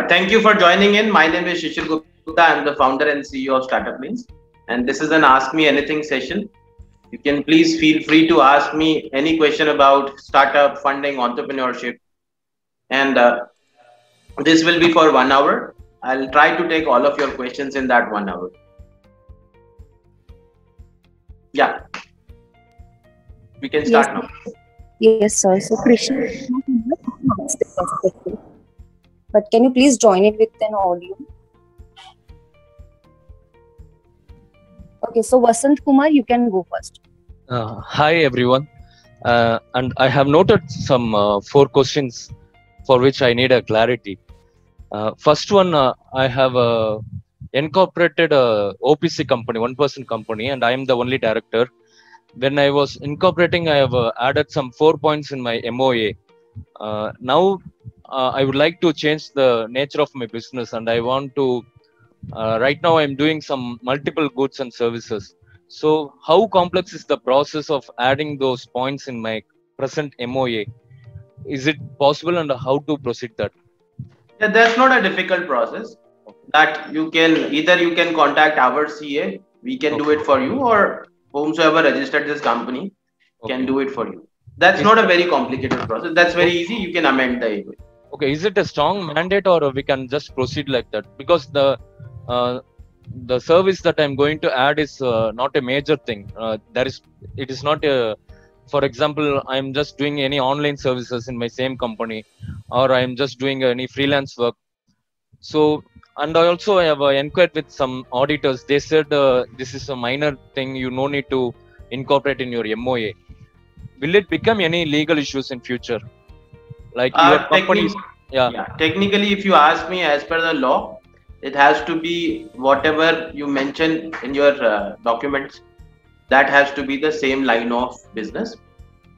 Thank you for joining in. My name is Shishir Gupta. I'm the founder and CEO of Startup Lanes. And this is an Ask Me Anything session. You can please feel free to ask me any question about startup, funding, entrepreneurship. And this will be for 1 hour. I'll try to take all of your questions in that 1 hour. Yeah, we can Yes, start now. yes, sir. So, Krishna, ask the first question. But can you please join it with an audio? Okay, so Vasant Kumar, you can go first. Hi everyone, and I have noted some four questions for which I need a clarity. First one, I have incorporated a OPC company, one-person company, and I am the only director. When I was incorporating, I have added some 4 points in my MOA. Now, I would like to change the nature of my business, and I want to. Right now, I'm doing some multiple goods and services. So, how complex is the process of adding those points in my present MOA? Is it possible, and how to proceed that? Yeah, that's not a difficult process. That you can contact our CA. We can do Okay. it for you, or whomsoever registered this company can Okay. do it for you. That's Is not a very complicated process. That's very easy. You can amend the email. Okay, is it a strong mandate, or we can just proceed like that? Because uh, the service that I'm going to add is not a major thing. It is not a. For example, I'm just doing any online services in my same company, or I'm just doing any freelance work. So, and I have inquired with some auditors. They said this is a minor thing. You no need to incorporate in your MOA. Will it become any legal issues in future? Like your companies? Yeah. Technically, if you ask me, as per the law, it has to be whatever you mention in your documents. That has to be the same line of business.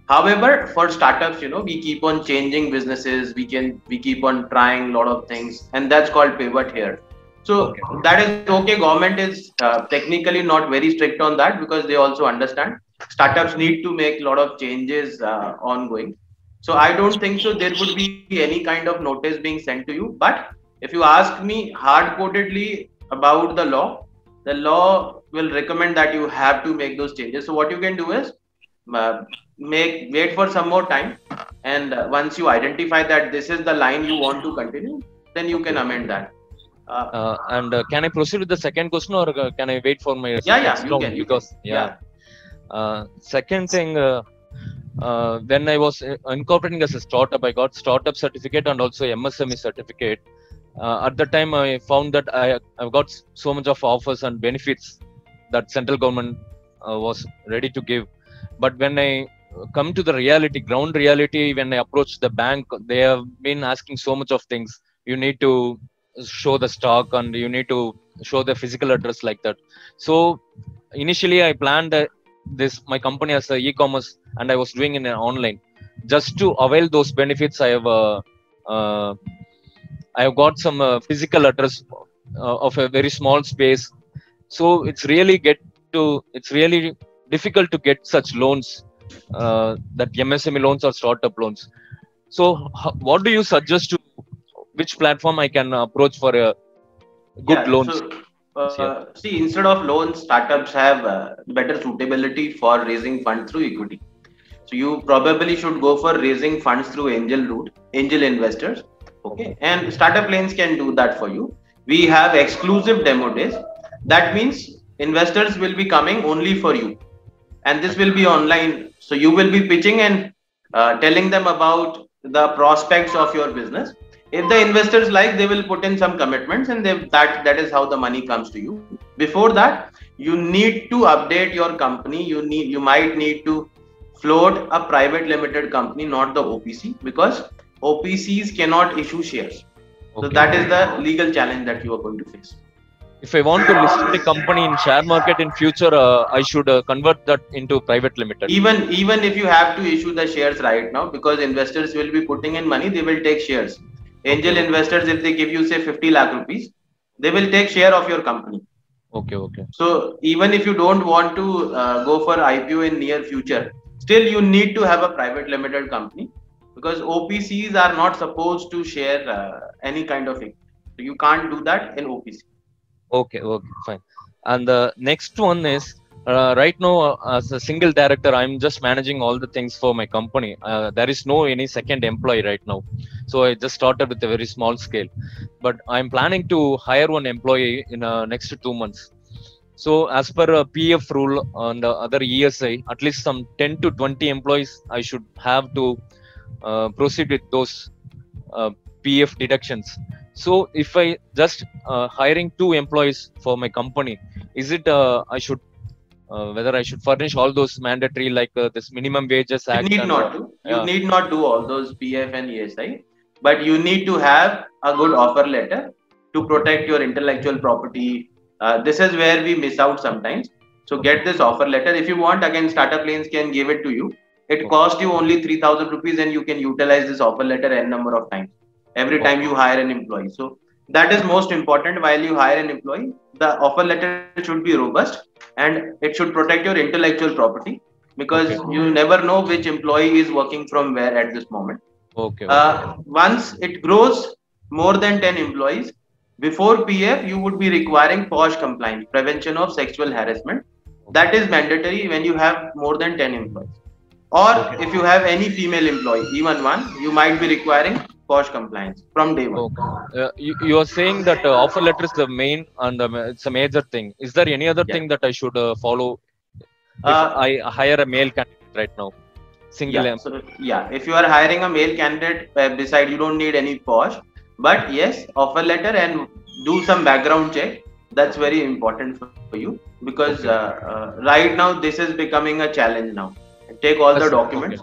However, for startups, we keep on changing businesses. We keep on trying a lot of things, and that's called pivot here. So Okay. that is okay. Government is technically not very strict on that because they also understand startups need to make a lot of changes ongoing. So I don't think so. There would be any kind of notice being sent to you. But if you ask me hard codedly about the law will recommend that you have to make those changes. So what you can do is uh, wait for some more time, and once you identify that this is the line you want to continue, then you can Okay. amend that. uh, And can I proceed with the second question, or can I wait for my yeah, next round? you can, Because yeah, yeah. second thing, when I was incorporating as a startup, I got startup certificate and also MSME certificate. At the time, I found that I've got so much of offers and benefits that central government was ready to give. But when I come to the reality, ground reality, when I approach the bank, they have been asking so much of things. You need to show the stock, and you need to show the physical address like that. So initially, I planned this my company as a e-commerce, and I was doing it in online. Just to avail those benefits, uh, I have got some physical address of a very small space. So it's really difficult to get such loans, that MSME loans or startup loans. So what do you suggest to which platform I can approach for a good Yeah, loans? so Yeah. see, instead of loans, startups have better suitability for raising funds through equity. So you probably should go for raising funds through angel route, angel investors. Okay, Okay. and startup lanes can do that for you. We have exclusive demo days. That means investors will be coming only for you, and this will be online. So you will be pitching and telling them about the prospects of your business. If the investors like, they will put in some commitments, and that is how the money comes to you. Before that, you need to update your company. You might need to float a private limited company, not the OPC, because OPCs cannot issue shares. So Okay. that is the legal challenge that you are going to face. If I want to list my company in share market in future, I should convert that into private limited. Even if you have to issue the shares right now, because investors will be putting in money, they will take shares. Okay. Angel investors, if they give you say 50 lakh rupees, they will take share of your company. Okay. Okay. So even if you don't want to go for IPO in near future, still you need to have a private limited company, because OPCs are not supposed to share any kind of thing. So you can't do that in OPC. Okay, fine. And the next one is right now as a single director, I'm just managing all the things for my company. There is no any second employee right now, so I just started with a very small scale. But I'm planning to hire one employee in next 2 months. So as per a PF rule on the other ESI, at least some 10 to 20 employees I should have to proceed with those PF deductions. So if I just hiring 2 employees for my company, is it I should whether I should furnish all those mandatory like this minimum wages You act need and not to. You yeah. need not do all those PF and ESI, but you need to have a good offer letter to protect your intellectual property. This is where we miss out sometimes. So get this offer letter. If you want, again, Startup Lanes can give it to you. It costs you only 3,000 rupees, and you can utilize this offer letter n number of times every time you hire an employee. So that is most important. While you hire an employee, the offer letter should be robust and it should protect your intellectual property, because you never know which employee is working from where at this moment. Once it grows more than 10 employees, before PF, you would be requiring POSH compliance, prevention of sexual harassment. That is mandatory when you have more than 10 employees. Or if you have any female employee, even one, you might be requiring POSH compliance from day one. You are saying that offer letter is the main and it's a major thing. Is there any other thing that I should follow if I hire a male candidate right now? If you are hiring a male candidate, beside you don't need any POSH, but yes, offer letter and do some background check. That's very important for you, because right now this is becoming a challenge now. Take all the documents.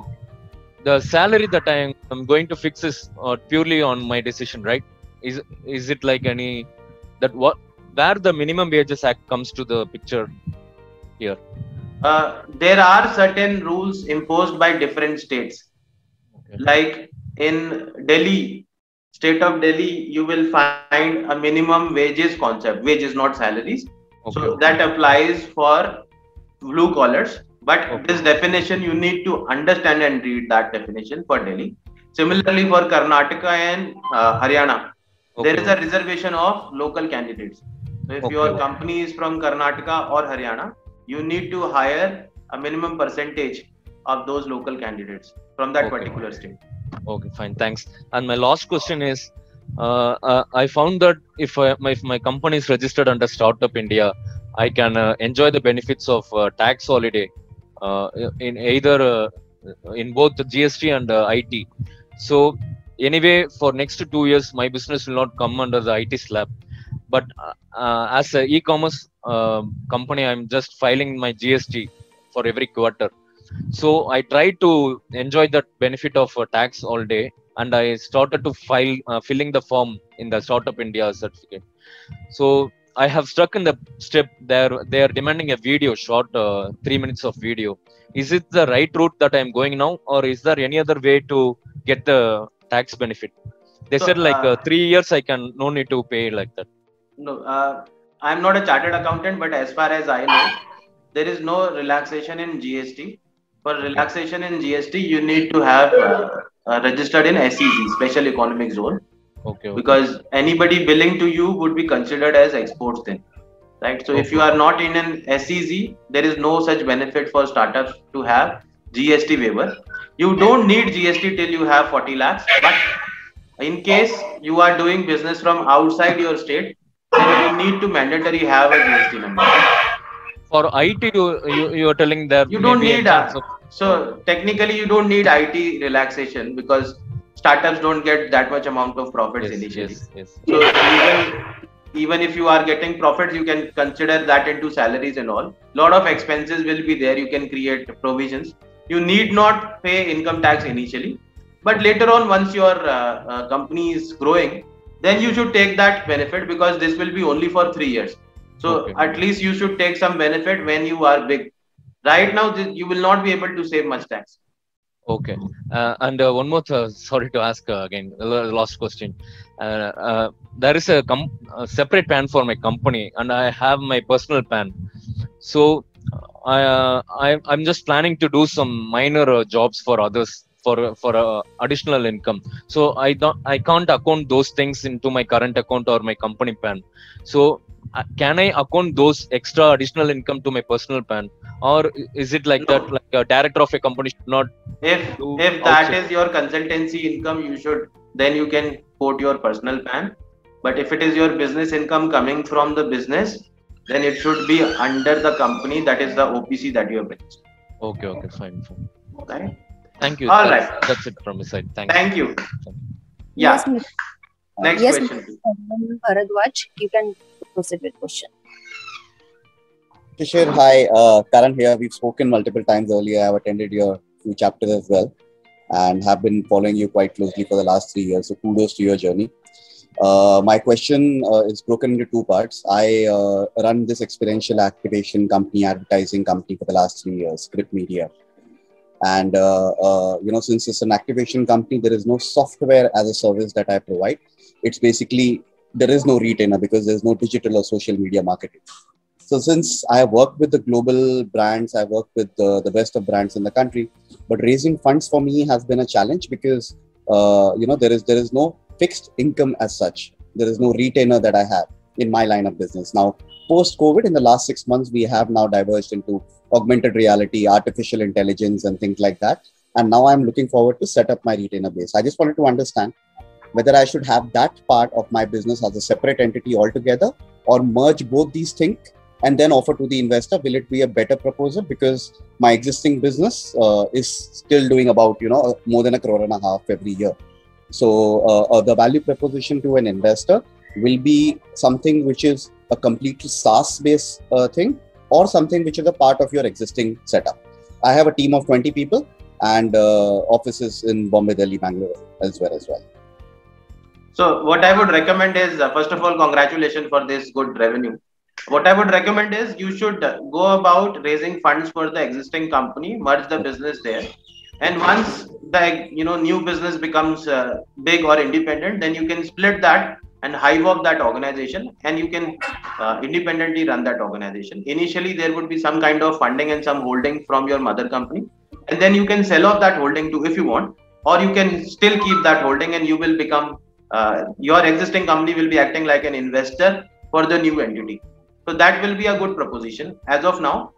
The salary that I am going to fix is purely on my decision, right? Is it like any that what where the minimum wages act comes to the picture here? There are certain rules imposed by different states. Like in Delhi, state of Delhi, you will find a minimum wages concept, wages not salaries. So that applies for blue collars. But this definition, you need to understand and read that definition for Delhi. Similarly, for Karnataka and Haryana, there is a reservation of local candidates. So if your company is from Karnataka or Haryana, you need to hire a minimum percentage of those local candidates from that particular state. Okay, fine. Thanks. And my last question is, I found that if my company is registered under Startup India, I can enjoy the benefits of tax holiday in either in both the GST and IT. So anyway, for next 2 years, my business will not come under the IT slab. But as an e-commerce company, I'm just filing my GST for every quarter. So I tried to enjoy that benefit of tax all day, and I started to filling the form in the Startup India certificate. So I have stuck in the step there. They are demanding a video, short 3 minutes of video. Is it the right route that I'm going now, or is there any other way to get the tax benefit? They said like 3 years I can no need to pay like that. No, I'm not a chartered accountant, but as far as I know, there is no relaxation in GST. For relaxation in GST, you need to have registered in SEZ, Special Economic Zone. Because anybody billing to you would be considered as exports then, right? So if you are not in an SEZ, there is no such benefit for startups to have GST waiver. You don't need GST till you have 40 lakhs, but in case you are doing business from outside your state, then you need to mandatory have a GST number. For IT, you are telling that you don't need so technically you don't need IT relaxation, because startups don't get that much amount of profits initially. So even if you are getting profits, you can consider that into salaries and all. Lot of expenses will be there. You can create provisions. You need not pay income tax initially, but later on, once your company is growing, then you should take that benefit, because this will be only for 3 years. So at least you should take some benefit when you are big. Right now, you will not be able to save much tax. Okay. And one more, sorry to ask again, the last question. There is a separate PAN for my company, and I have my personal PAN. So I'm just planning to do some minor jobs for others for additional income. So I can't account those things into my current account or my company PAN. So can I account those extra additional income to my personal PAN, or is it like No. that? Like a director of a company should not If do that outside? is your consultancy income, then you can quote your personal PAN. But if it is your business income coming from the business, then it should be under the company, that is the OPC that you have registered. Okay, fine. Okay. Thank you. All that's, right. that's it from my side. Thank you. Yes, Yeah. Next yes, question. Bharadwaj, you can proceed with question. Shishir, hi. Karan here. We've spoken multiple times earlier. I've attended your few chapters as well and have been following you quite closely for the last 3 years. So kudos to your journey. My question is broken into two parts. I run this experiential activation company, advertising company for the last 3 years, Script Media. And, since it's an activation company, there is no software as a service that I provide. It's basically, there is no retainer because there's no digital or social media marketing. So since I have worked with the global brands, I've worked with the best of brands in the country, but raising funds for me has been a challenge because, there is no fixed income as such. There is no retainer that I have in my line of business. Now, post-COVID, in the last 6 months, we have now diverged into augmented reality, artificial intelligence, and things like that. And now I'm looking forward to set up my retainer base. I just wanted to understand whether I should have that part of my business as a separate entity altogether or merge both these things and then offer to the investor. Will it be a better proposal? Because my existing business is still doing about, more than 1.5 crore every year. So the value proposition to an investor will be something which is a completely SaaS-based thing or something which is a part of your existing setup. I have a team of 20 people and offices in Bombay, Delhi, Bangalore, elsewhere as well. So what I would recommend is, first of all, congratulations for this good revenue. What I would recommend is you should go about raising funds for the existing company, merge the business there. And once the new business becomes big or independent, then you can split that and hive off that organization and you can independently run that organization. Initially, there would be some kind of funding and some holding from your mother company. And then you can sell off that holding too if you want, or you can still keep that holding and you will become, your existing company will be acting like an investor for the new entity. So that will be a good proposition. As of now,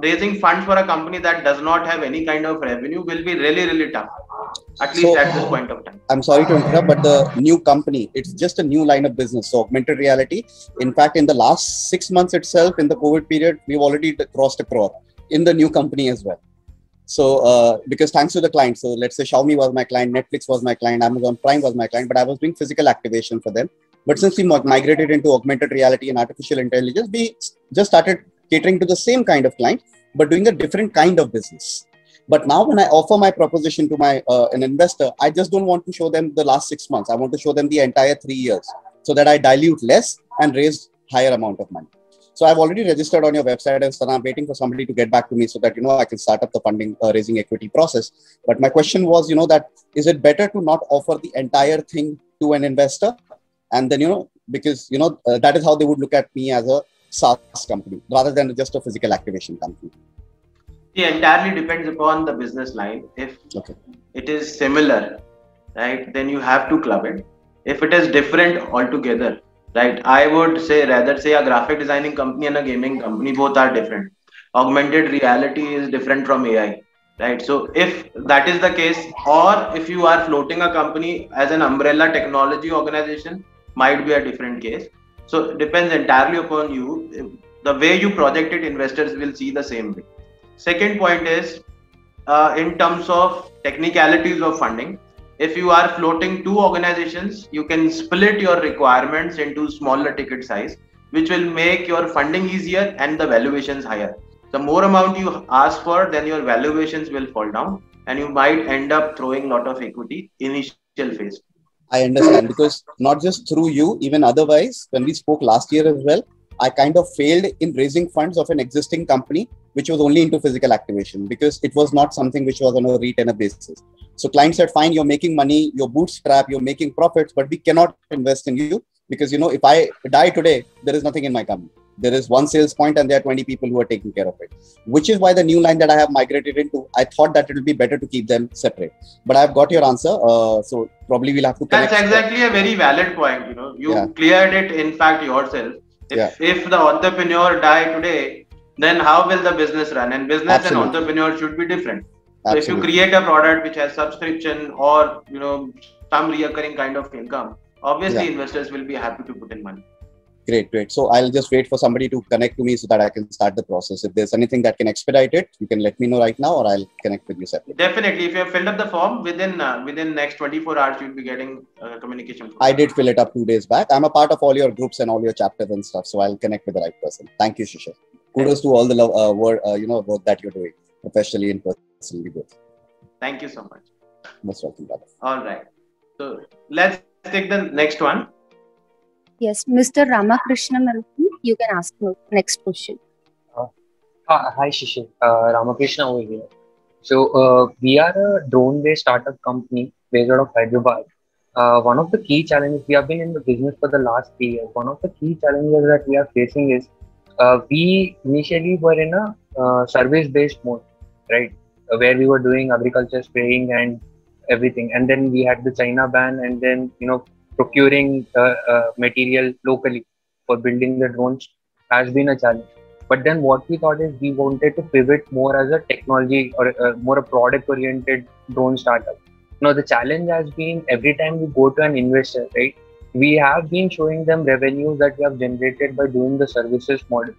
raising funds for a company that does not have any kind of revenue will be really, really tough, at least at this point of time. I'm sorry to interrupt, but the new company, it's just a new line of business. So augmented reality, in fact, in the last 6 months itself, in the COVID period, we've already crossed 1 crore in the new company as well. So because thanks to the client, so let's say Xiaomi was my client, Netflix was my client, Amazon Prime was my client, but I was doing physical activation for them. But since we migrated into augmented reality and artificial intelligence, we just started catering to the same kind of client, but doing a different kind of business. But now when I offer my proposition to my an investor, I just don't want to show them the last 6 months. I want to show them the entire 3 years so that I dilute less and raise higher amount of money. So I've already registered on your website and so I'm waiting for somebody to get back to me so that, I can start up the funding, raising equity process. But my question was, that is it better to not offer the entire thing to an investor? And then, because, that is how they would look at me as a SaaS company rather than just a physical activation company. It entirely depends upon the business line. If it is similar, right, then you have to club it. If it is different altogether, right, I would rather say a graphic designing company and a gaming company, both are different. Augmented reality is different from AI, right? So if that is the case, or if you are floating a company as an umbrella technology organization, might be a different case. So it depends entirely upon you. The way you project it, investors will see the same way. Second point is, in terms of technicalities of funding, if you are floating 2 organizations, you can split your requirements into smaller ticket size, which will make your funding easier and the valuations higher. The more amount you ask for, then your valuations will fall down and you might end up throwing a lot of equity initial phase. I understand, because not just through you, even otherwise, when we spoke last year as well, I kind of failed in raising funds of an existing company, which was only into physical activation because it was not something which was on a retainer basis. So clients said, fine, you're making money, you're bootstrap, you're making profits, but we cannot invest in you because, if I die today, there is nothing in my company. There is one sales point and there are 20 people who are taking care of it, which is why the new line that I have migrated into, I thought that it will be better to keep them separate. But I've got your answer. So probably we'll have to connect. That's exactly a very valid point. You know, you cleared it, in fact, yourself. If the entrepreneur die today, then how will the business run? And business and entrepreneur should be different. So if you create a product which has subscription or, you know, some recurring kind of income, obviously investors will be happy to put in money. Great. So I'll just wait for somebody to connect to me so that I can start the process. If there's anything that can expedite it, you can let me know right now, or I'll connect with you separately. Definitely. If you have filled up the form, within next 24 hours, you'll be getting communication. I did fill it up 2 days back. I'm a part of all your groups and all your chapters and stuff, so I'll connect with the right person. Thank you, Shishir. Kudos to all the work that you're doing, professionally and personally both. Thank you so much. Most welcome, brother. All right. So let's take the next one. Yes, Mr. Ramakrishna Murthy, you can ask the next question. Hi, Shishir. Ramakrishna over here. So we are a drone-based startup company based out of Hyderabad. One of the key challenges, we have been in the business for the last 3 years. One of the key challenges that we are facing is we initially were in a service-based mode, right? Where we were doing agriculture spraying and everything. And then we had the China ban, and then, you know, procuring material locally for building the drones has been a challenge. But then what we thought is we wanted to pivot more as a technology or more a product oriented drone startup. Now the challenge has been every time we go to an investor, right, we have been showing them revenues that we have generated by doing the services model.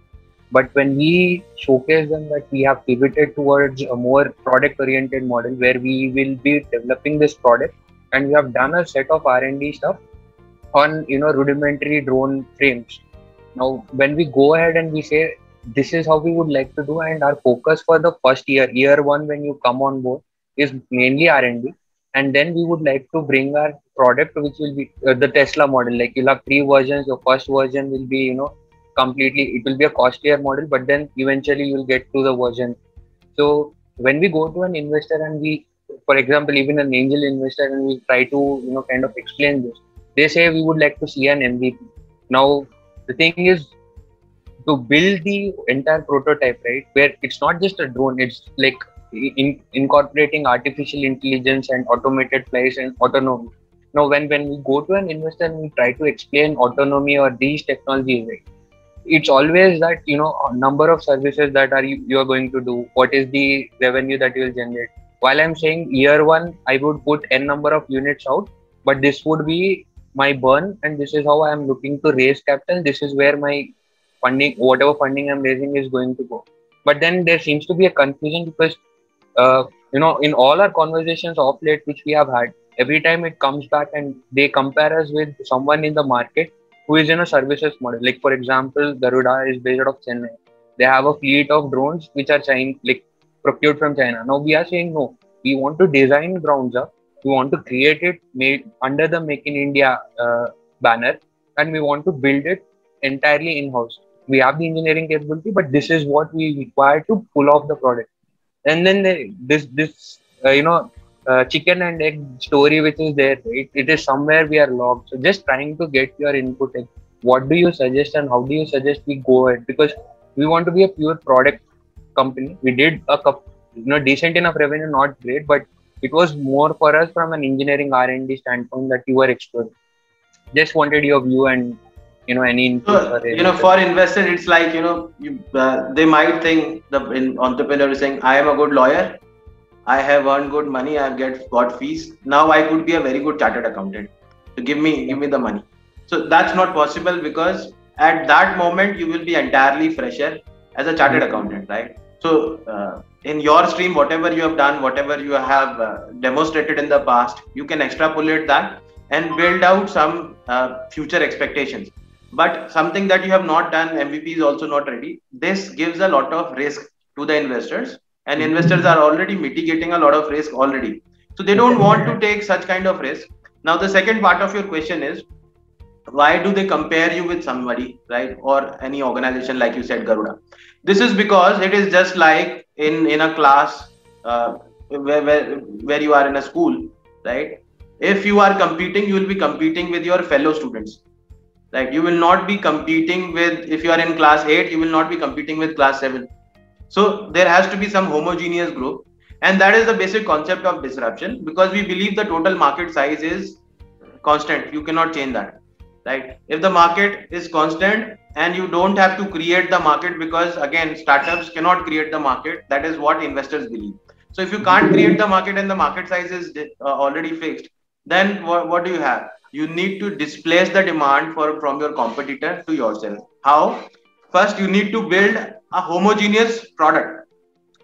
But when we showcase them that we have pivoted towards a more product oriented model where we will be developing this product, and we have done a set of R&D stuff on, you know, rudimentary drone frames. Now, when we go ahead and we say, this is how we would like to do, and our focus for the first year one, when you come on board, is mainly R&D. And then we would like to bring our product, which will be the Tesla model. Like you'll have 3 versions. Your first version will be, you know, it will be a costlier model, but then eventually you'll get to the version. So when we go to an investor and we, for example, even an angel investor, and we try to, you know, kind of explain this, they say we would like to see an MVP. Now, the thing is to build the entire prototype, right, where it's not just a drone, it's like incorporating artificial intelligence and automated flights and autonomy. Now, when we go to an investor and we try to explain autonomy or these technologies, right, it's always that, you know, a number of services that you are going to do, what is the revenue that you will generate. While I'm saying year one, I would put n number of units out, but this would be my burn, and this is how I'm looking to raise capital. This is where my funding, whatever funding I'm raising, is going to go. But then there seems to be a confusion because, you know, in all our conversations of late, which we have had, every time it comes back and they compare us with someone in the market who is in a services model. Like, for example, Garuda is based out of Chennai. They have a fleet of drones which are procured from China. Now we are saying no, we want to design grounds up. We want to create it made under the Make in India banner, and we want to build it entirely in-house. We have the engineering capability, but this is what we require to pull off the product. And then chicken and egg story which is there, right? It is somewhere we are locked. So just trying to get your input. What do you suggest and how do you suggest we go ahead? Because we want to be a pure product company. We did a decent enough revenue, not great, but it was more for us from an engineering R&D standpoint that you were exploring. Just wanted your view and, you know, any input. For investors, it's like, they might think the entrepreneur is saying, I am a good lawyer, I have earned good money, I have got fees. Now I could be a very good chartered accountant. So give me the money. So that's not possible, because at that moment you will be entirely fresher as a chartered accountant, right? So in your stream, whatever you have done, whatever you have demonstrated in the past, you can extrapolate that and build out some future expectations. But something that you have not done, MVP is also not ready. This gives a lot of risk to the investors, and investors are already mitigating a lot of risk already. So they don't want to take such kind of risk. Now, the second part of your question is, why do they compare you with somebody, right? Or any organization, like you said, Garuda. This is because it is just like in a class where you are in a school, right? If you are competing, you will be competing with your fellow students. right? You will not be competing with, if you are in class 8, you will not be competing with class 7. So there has to be some homogeneous growth, and that is the basic concept of disruption, because we believe the total market size is constant. You cannot change that, right? If the market is constant and you don't have to create the market, because again, startups cannot create the market. That is what investors believe. So if you can't create the market and the market size is already fixed, then what do you have? You need to displace the demand from your competitor to yourself. How? First, you need to build a homogeneous product,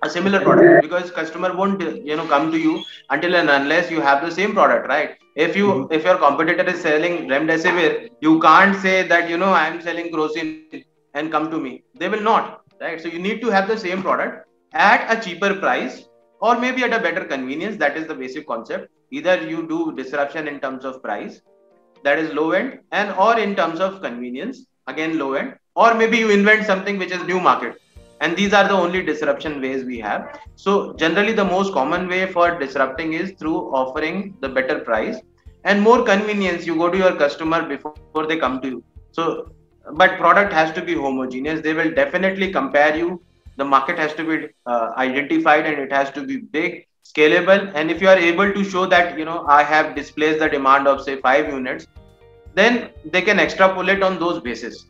a similar product, because customer won't come to you until and unless you have the same product, right? If your competitor is selling remdesivir, you can't say that I am selling Crocin and come to me. They will not, right? So you need to have the same product at a cheaper price, or maybe at a better convenience. That is the basic concept. Either you do disruption in terms of price, that is low end, and or in terms of convenience, again low end, or maybe you invent something which is new market. And these are the only disruption ways we have. So generally the most common way for disrupting is through offering the better price and more convenience. You go to your customer before they come to you. So but product has to be homogeneous. They will definitely compare you. The market has to be identified, and it has to be big, scalable. And if you are able to show that I have displaced the demand of say 5 units, then they can extrapolate on those basis.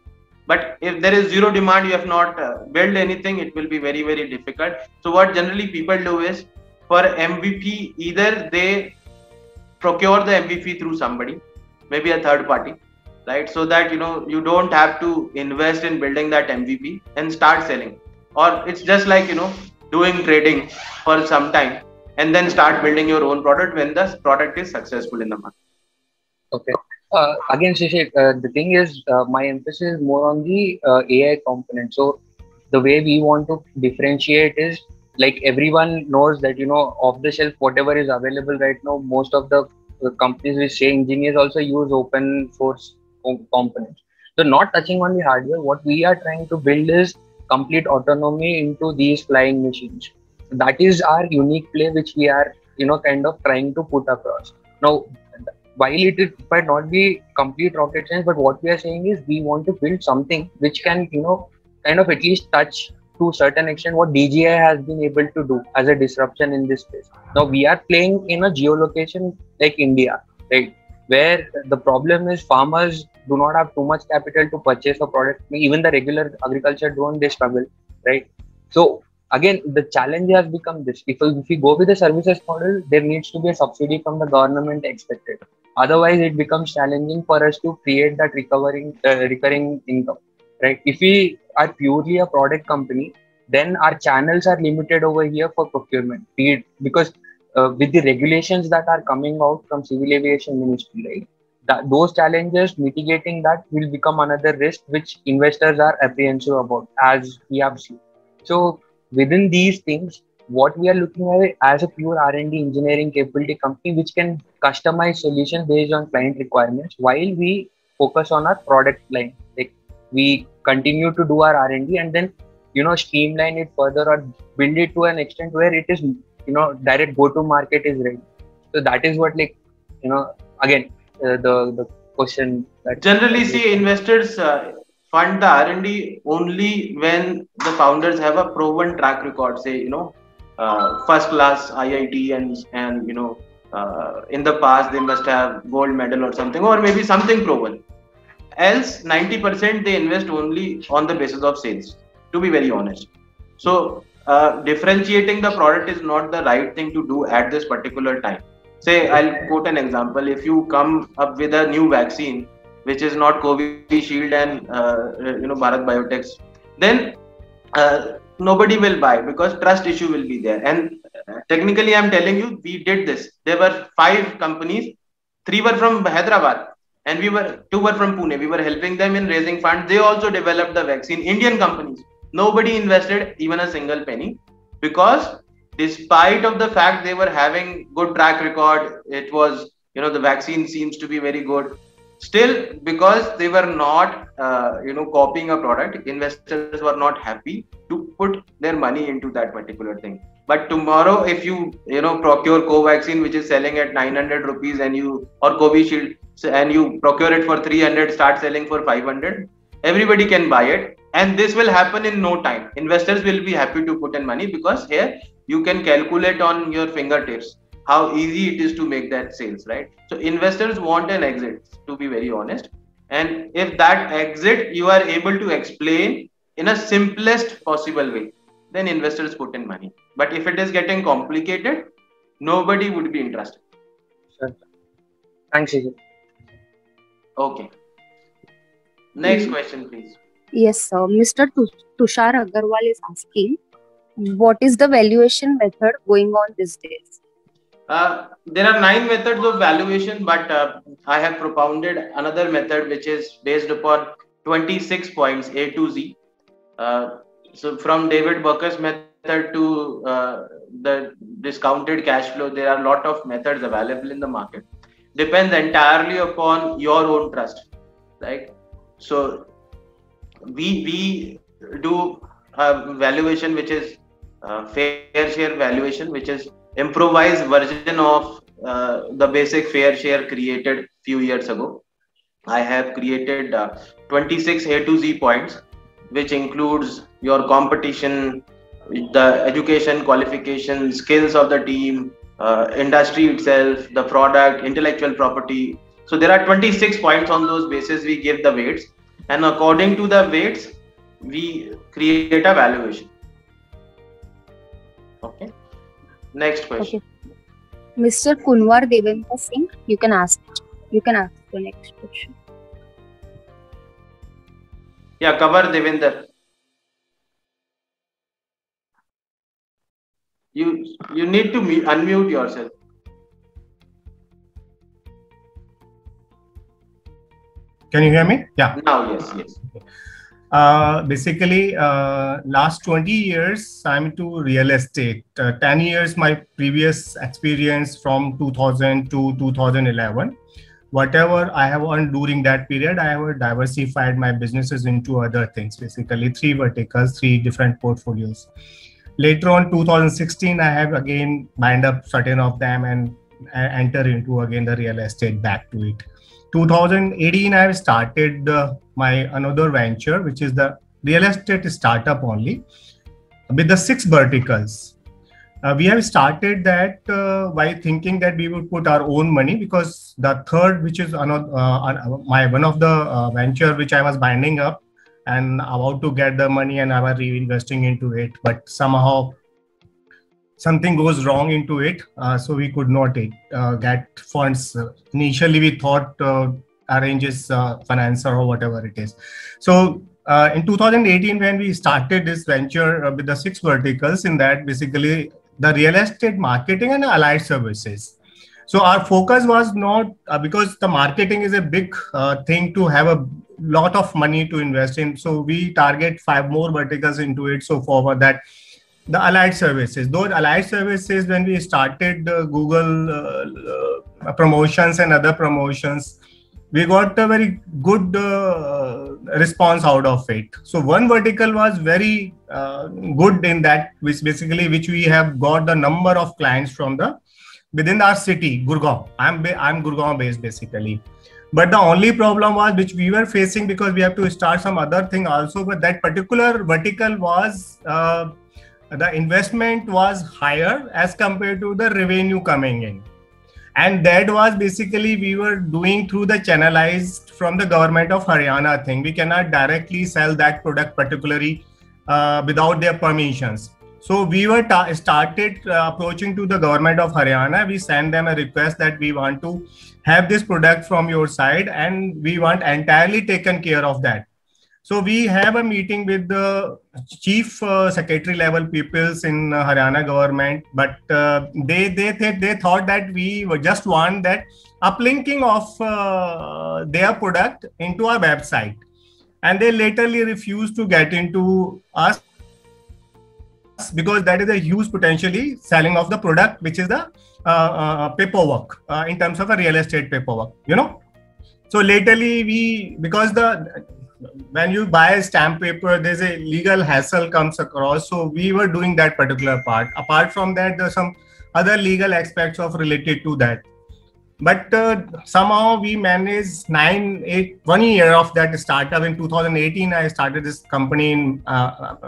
But if there is zero demand, you have not built anything, it will be very, very difficult. So what generally people do is, for MVP, either they procure the MVP through somebody, maybe a third party, right? So that you don't have to invest in building that MVP and start selling. Or it's just like doing trading for some time and then start building your own product when the product is successful in the market. Okay. Again, Shishir, the thing is, my emphasis is more on the AI component. So the way we want to differentiate is, like, everyone knows that off the shelf whatever is available right now, most of the companies which say engineers also use open source components. So not touching on the hardware, what we are trying to build is complete autonomy into these flying machines. That is our unique play, which we are kind of trying to put across. Now, while it might not be complete rocket science, but what we are saying is we want to build something which can kind of at least touch to a certain extent what DJI has been able to do as a disruption in this space. Now we are playing in a geolocation like India, right, where the problem is farmers do not have too much capital to purchase a product. Even the regular agriculture drone, they struggle, right? So again, the challenge has become this: if we go with the services model, there needs to be a subsidy from the government expected. Otherwise, it becomes challenging for us to create that recurring income, right? If we are purely a product company, then our channels are limited over here for procurement. Because with the regulations that are coming out from Civil Aviation Ministry, right, those challenges, mitigating that will become another risk which investors are apprehensive about, as we have seen. So within these things, what we are looking at as a pure R&D engineering capability company, which can customize solutions based on client requirements, while we focus on our product line. Like, we continue to do our R&D and then streamline it further or build it to an extent where it is direct go to market is ready. So that is what, like, again, the question that generally see investors fund the R&D only when the founders have a proven track record, say first class IIT, and in the past they must have gold medal or something, or maybe something proven. Else 90% they invest only on the basis of sales, to be very honest. So differentiating the product is not the right thing to do at this particular time. Say, I'll quote an example. If you come up with a new vaccine which is not Covishield and Bharat Biotech's, then nobody will buy, because trust issue will be there. And technically, I'm telling you, we did this. There were 5 companies, 3 were from Hyderabad, and 2 were from Pune. We were helping them in raising funds. They also developed the vaccine. Indian companies. Nobody invested even a single penny, because despite of the fact they were having good track record, it was the vaccine seems to be very good. Still, because they were not copying a product, investors were not happy to put their money into that particular thing. But tomorrow, if you procure Covaxin, which is selling at 900 rupees, or Covishield, so, and you procure it for 300, start selling for 500, everybody can buy it, and this will happen in no time. Investors will be happy to put in money because here you can calculate on your fingertips how easy it is to make that sales, right? So investors want an exit, to be very honest, and if that exit you are able to explain in a simplest possible way, then investors put in money. But if it is getting complicated, nobody would be interested. Sure. Thanks, Shishir. Okay. Next question, please. Yes, sir. Mr. Tushar Agarwal is asking, what is the valuation method going on these days? There are 9 methods of valuation, but I have propounded another method which is based upon 26 points A to Z. So from David Burker's method to the discounted cash flow, there are a lot of methods available in the market. Depends entirely upon your own trust, right? So we do a valuation which is fair share valuation, which is improvised version of the basic fair share created few years ago. I have created 26 A to Z points, which includes your competition, the education, qualification, skills of the team, industry itself, the product, intellectual property. So there are 26 points. On those basis we give the weights, and according to the weights we create a valuation. Okay. Next question. Okay. Mr. Kunwar Devendra Singh, you can ask the next question. Yeah, cover Devinder. You need to unmute yourself. Can you hear me? Yeah. Now, yes. Basically, last 20 years, I'm into real estate. 10 years, my previous experience from 2000 to 2011. Whatever I have earned during that period, I have diversified my businesses into other things, basically 3 verticals, 3 different portfolios. Later on, 2016, I have again lined up certain of them and enter into again the real estate back to it. 2018, I have started my another venture, which is the real estate startup only with the 6 verticals. We have started that by thinking that we would put our own money, because the third, which is one of the venture which I was binding up and about to get the money and I was reinvesting into it, but somehow something goes wrong into it, so we could not get funds. Initially, we thought arranges financer or whatever it is. So in 2018, when we started this venture with the 6 verticals, in that basically the real estate marketing and allied services. So our focus was not because the marketing is a big thing to have a lot of money to invest in. So we target 5 more verticals into it. So forward that the allied services, those allied services, when we started Google promotions and other promotions, we got a very good response out of it. So one vertical was very good in that, which we have got the number of clients from within our city, Gurgaon. I'm Gurgaon based basically. But the only problem was which we were facing, because we have to start some other thing also. But that particular vertical was the investment was higher as compared to the revenue coming in. And that was basically we were doing through the channelized from the government of Haryana thing. We cannot directly sell that product particularly without their permissions. So we were started approaching to the government of Haryana. We sent them a request that we want to have this product from your side and we want entirely taken care of that. So we have a meeting with the chief secretary level peoples in Haryana government, but they thought that we just want that uplinking of their product into our website, and they laterally refused to get into us because that is a huge potentially selling of the product, which is the paperwork in terms of a real estate paperwork, you know. So laterally when you buy a stamp paper, there's a legal hassle comes across. So we were doing that particular part. Apart from that, there's some other legal aspects of related to that. But somehow we managed 1 year of that startup. In 2018, I started this company in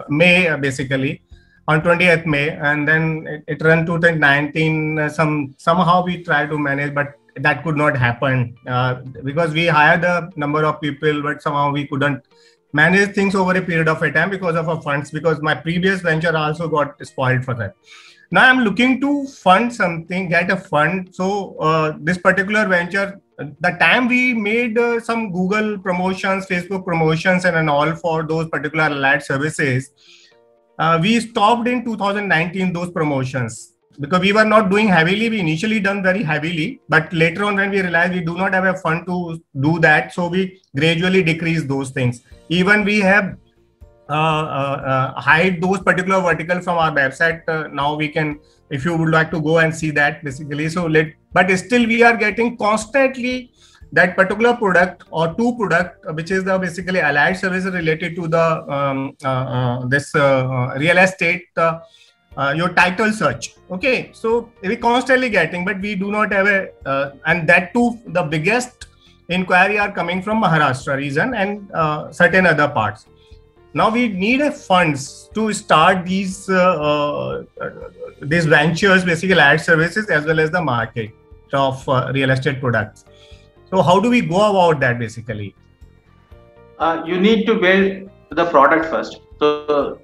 May, basically on 20th May, and then it ran to 2019. Somehow we tried to manage, but that could not happen because we hired a number of people, but somehow we couldn't manage things over a period of a time because of our funds. Because my previous venture also got spoiled for that. Now I'm looking to fund something, get a fund. So this particular venture, the time we made some Google promotions, Facebook promotions, and all for those particular allied services, we stopped in 2019 those promotions because we were not doing heavily. We initially done very heavily, but later on when we realized we do not have a fund to do that, so we gradually decreased those things. Even we have hide those particular verticals from our website. Now we can, if you would like to go and see that, basically. So but still we are getting constantly that particular product or two product, which is the basically allied services related to the real estate, your title search. Okay, so we constantly getting, but we do not have a and that too, the biggest inquiry are coming from Maharashtra region and certain other parts. Now we need a funds to start these ventures, basically allied services, as well as the market of real estate products. So how do we go about that, basically? You need to build the product first. So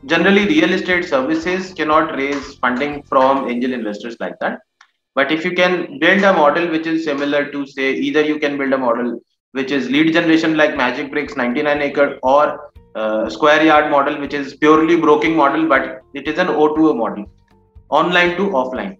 generally, real estate services cannot raise funding from angel investors like that. But if you can build a model which is similar to, say, either you can build a model which is lead generation like Magic Bricks 99acre, or Square Yard model, which is purely broking model, but it is an O2O model, online to offline.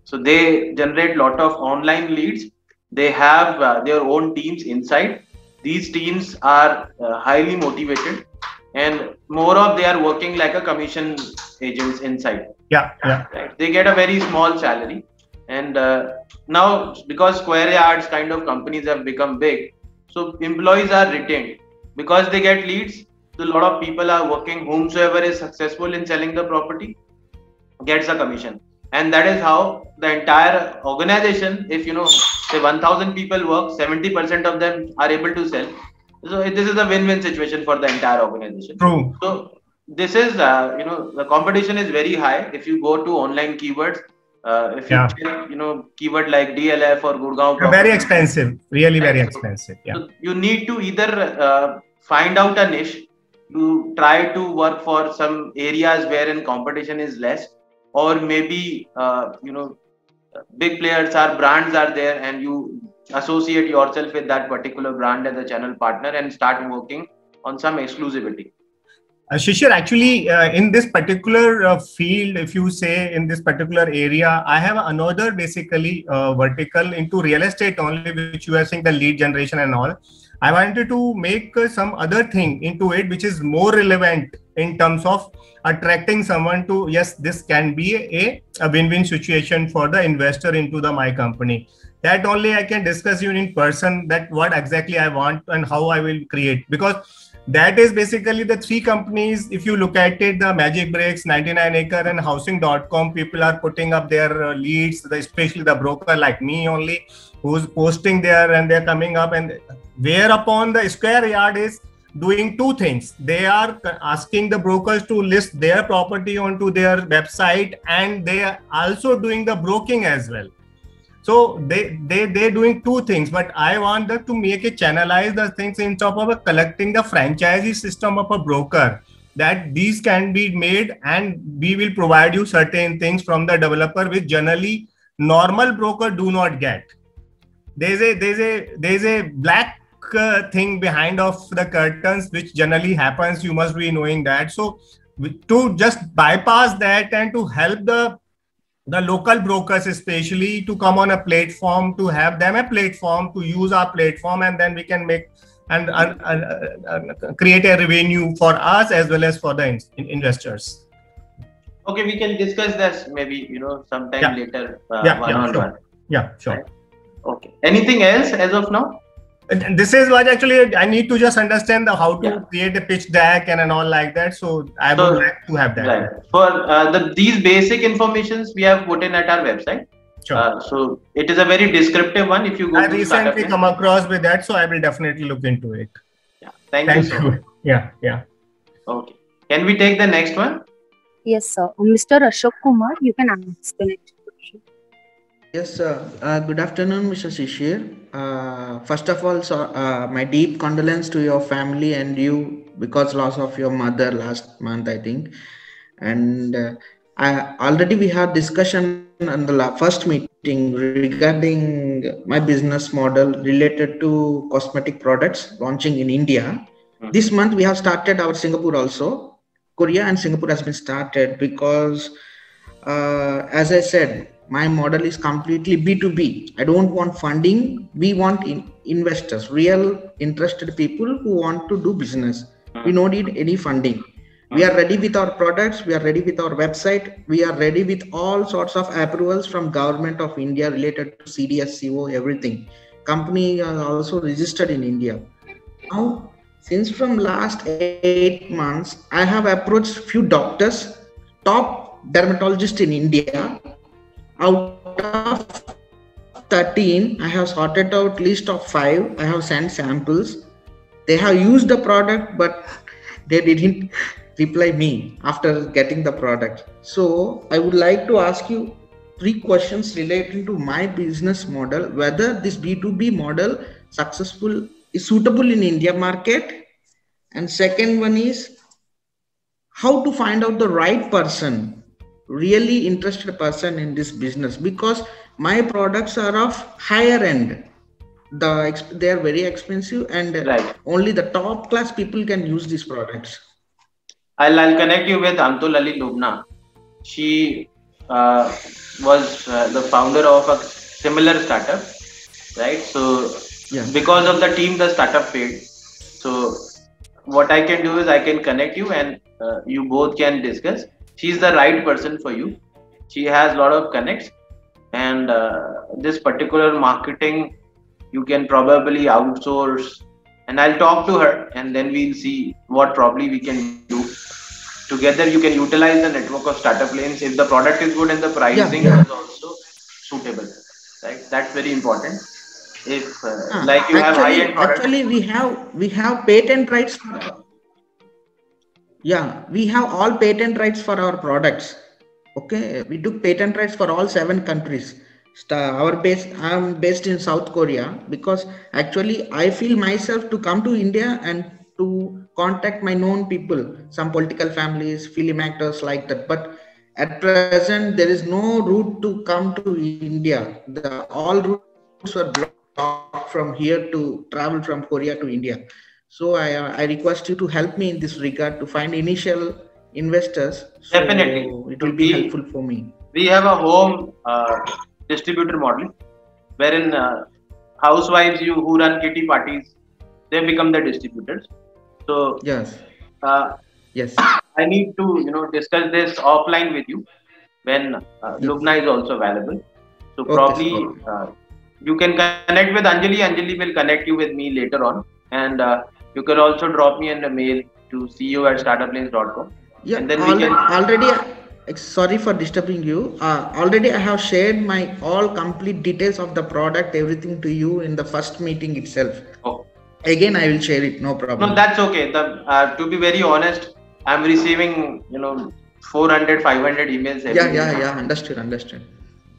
So they generate lot of online leads. They have their own teams inside. These teams are highly motivated, and more of they are working like a commission agents inside. Yeah. Right? They get a very small salary. And now, because Square Yards kind of companies have become big, so employees are retained because they get leads. So a lot of people are working. Whomsoever is successful in selling the property gets a commission, and that is how the entire organization, if say 1,000 people work, 70% of them are able to sell. So this is a win-win situation for the entire organization. True. So this is the competition is very high. If you go to online keywords, if you check, keyword like DLF or Gurgaon, very expensive, really very expensive. Yeah. So you need to either find out a niche, to try to work for some areas wherein competition is less, or maybe big players or brands are there, and you associate yourself with that particular brand as a channel partner and start working on some exclusivity. Shishir, actually, in this particular field, if you say in this particular area, I have another basically vertical into real estate only, which you are saying the lead generation and all. I wanted to make some other thing into it, which is more relevant in terms of attracting someone to, yes, this can be a win-win situation for the investor into my company. That only I can discuss you in person, that what exactly I want and how I will create. Because that is basically the three companies. If you look at it, the Magic Bricks, 99acre and Housing.com, people are putting up their leads, especially the broker like me only, who's posting there, and they're coming up. And whereupon the Square Yard is doing two things. They are asking the brokers to list their property onto their website, and they are also doing the broking as well. So they're doing two things, but I want them to make it channelize the things in top of collecting the franchisee system of a broker, that these can be made, and we will provide you certain things from the developer, which generally normal broker do not get. There's a black thing behind of the curtains, which generally happens. You must be knowing that. So to just bypass that and to help the local brokers especially to come on a platform, to have them a platform, to use our platform, and then we can make and create a revenue for us as well as for the investors. Okay, we can discuss this maybe sometime later. One-on-one. Yeah, sure. Right. Okay. Anything else as of now? This is what actually I need to just understand how to create a pitch deck and all like that. So I would like to have that. Right. For these basic informations we have put in at our website. Sure. So it is a very descriptive one. If you go I to recently come across with that, so I will definitely look into it. Yeah. Thank you so much. Yeah. Okay. Can we take the next one? Yes, sir. Mr. Ashok Kumar, you can ask the next question. Yes, sir. Good afternoon, Mr. Shishir. First of all, my deep condolence to your family and you because loss of your mother last month, I think. And we had discussion on the first meeting regarding my business model related to cosmetic products launching in India. This month we have started our Singapore also. Korea and Singapore has been started because, as I said, my model is completely B2B. I don't want funding. We want investors, real interested people who want to do business. We don't need any funding. We are ready with our products. We are ready with our website. We are ready with all sorts of approvals from Government of India related to CDS, CO, everything. Company are also registered in India. Now, since from last 8 months, I have approached few doctors, top dermatologists in India. Out of 13, I have sorted out list of 5. I have sent samples. They have used the product, but they didn't reply me after getting the product. So I would like to ask you 3 questions relating to my business model, whether this B2B model is suitable in India market. And second one is how to find out the right person, really interested person in this business, because my products are of higher end. They are very expensive and only the top class people can use these products. I'll connect you with Antolali Lubna. She was the founder of a similar startup, right? So because of the team, the startup failed. So what I can do is I can connect you and you both can discuss. She's the right person for you. She has a lot of connects, and this particular marketing you can probably outsource. And I'll talk to her, and then we'll see what probably we can do. Together, you can utilize the network of startup lanes. If the product is good and the pricing is also suitable, right? That's very important. If like you have high-end products. Actually, we have patent rights. We have all patent rights for our products. Okay, we took patent rights for all 7 countries. I'm based in South Korea because actually I feel myself to come to India and to contact my known people, some political families, film actors like that. But at present, there is no route to come to India. All routes were blocked from here to travel from Korea to India. So I request you to help me in this regard to find initial investors. So definitely, it will be helpful for me. We have a home distributor model wherein housewives who run kitty parties, they become the distributors. So yes, I need to discuss this offline with you when Lubna is also available. So probably you can connect with Anjali. Anjali will connect you with me later on, and you can also drop me a mail to ceo@startuplanes.com. Yeah, and then already. Sorry for disturbing you. Already I have shared my all complete details of the product, everything to you in the first meeting itself. Oh. Again, I will share it. No problem. No, that's okay. To be very honest, I'm receiving 400, 500 emails every day. Yeah. Understood.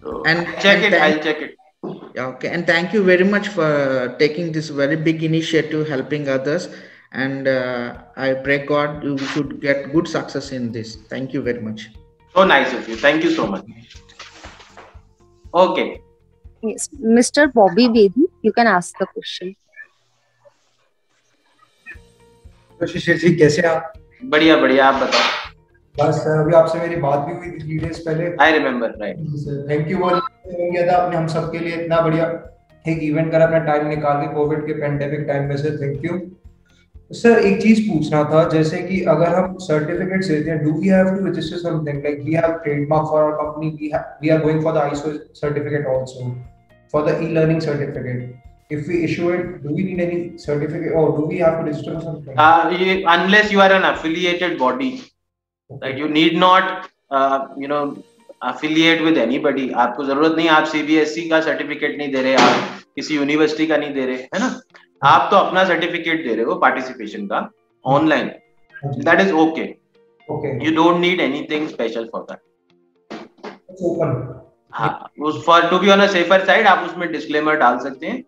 So I'll check it. Yeah, okay. And thank you very much for taking this very big initiative, helping others. And I pray God you should get good success in this. Thank you very much. So nice of you. Thank you so much. Okay. Yes, Mr. Bobby Bedi, you can ask the question. तो शिशिर जी कैसे आप? बढ़िया आप बताओ. बस sir अभी आपसे मेरी बात भी हुई थी 3 डेज पहले. I remember, right. Thank you बहुत किया था आपने हम सब के लिए इतना बढ़िया एक इवेंट करा अपना टाइम निकाल के कोविड के पेंडेमिक टाइम में से. Thank you sir. एक चीज पूछना था जैसे कि अगर हम सर्टिफिकेट्स लेते हैं, do we have to register something like we have trademark for our company, we are going for the ISO certificate also for the e-learning certificate. If we issue it, do we need any certificate or do we have to register something? Unless you are an affiliated body, right? You need not, affiliate with anybody. आपको जरूरत नहीं, आप CBSE का certificate नहीं दे रहे, आप किसी university का नहीं दे रहे, है ना? आप तो अपना सर्टिफिकेट दे रहे हो पार्टिसिपेशन का online. That is okay. Okay. You don't need anything special for that. It's open. हाँ, for to be on a safer side, आप उसमें disclaimer डाल सकते हैं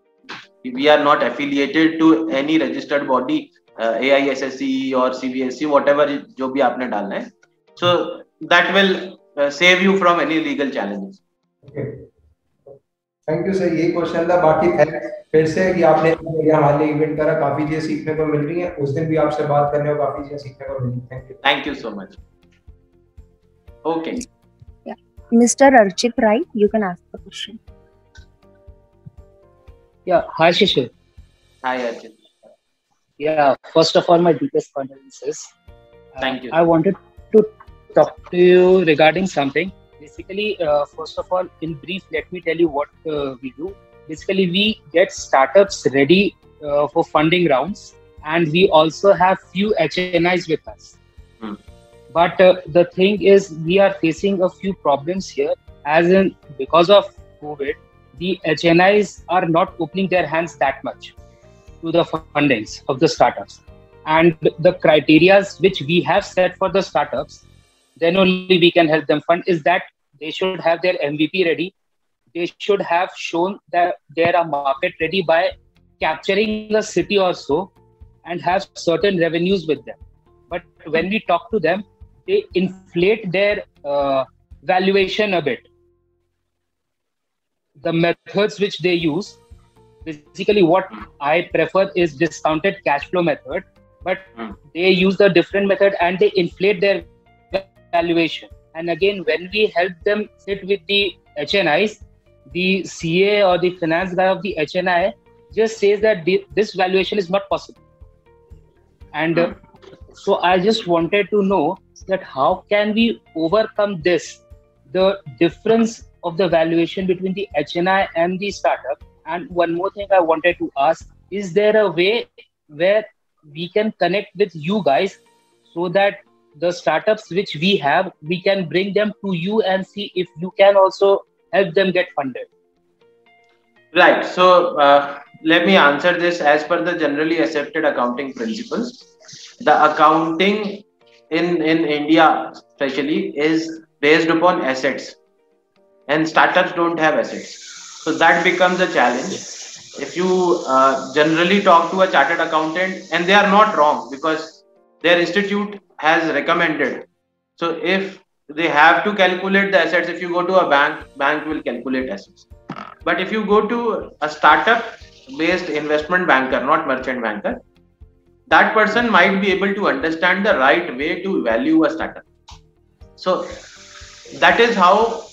कि we are not affiliated to any registered body, AISSE or CBSE, whatever जो भी आपने डालना है. So that will save you from any legal challenges. Okay. Thank you sir, यही क्वेश्चन था. बाकी थैंक्स फिर से कि आपने हमारे लिए इवेंट करा, काफी चीजें सीखने को मिल रही हैं. उस दिन भी आपसे बात करने को काफी चीजें सीखने को मिली. Thank you. Thank you so much. Okay. Yeah. Mr. Archit Rai, you can ask the question. Yeah, hi Shishir. Hi Archit. Yeah, first of all, my deepest condolences. Thank you. I wanted to talk to you regarding something. Basically, first of all, in brief, let me tell you what we do. Basically, we get startups ready for funding rounds, and we also have few HNIs with us. But the thing is, we are facing a few problems here, as in because of COVID, the HNIs are not opening their hands that much to the fundings of the startups. And the criterias which we have set for the startups, then only we can help them fund, is that they should have their MVP ready. They should have shown that they are market ready by capturing a city or so and have certain revenues with them. But when we talk to them, they inflate their valuation a bit. The methods which they use, basically what I prefer is discounted cash flow method, but they use the different method and they inflate their valuation. And again, when we help them sit with the HNIs, the CA or the finance guy of the HNI just says that this valuation is not possible. And so I just wanted to know that how can we overcome this, the difference of the valuation between the HNI and the startup. And one more thing I wanted to ask, is there a way where we can connect with you guys so that the startups which we have, we can bring them to you and see if you can also help them get funded? Right. So let me answer this as per the generally accepted accounting principles. The accounting in India especially is based upon assets, and startups don't have assets. So that becomes a challenge. If you generally talk to a chartered accountant, and they are not wrong because their institute has recommended. So if they have to calculate the assets, if you go to a bank will calculate assets. But if you go to a startup based investment banker, not merchant banker, that person might be able to understand the right way to value a startup. So that is how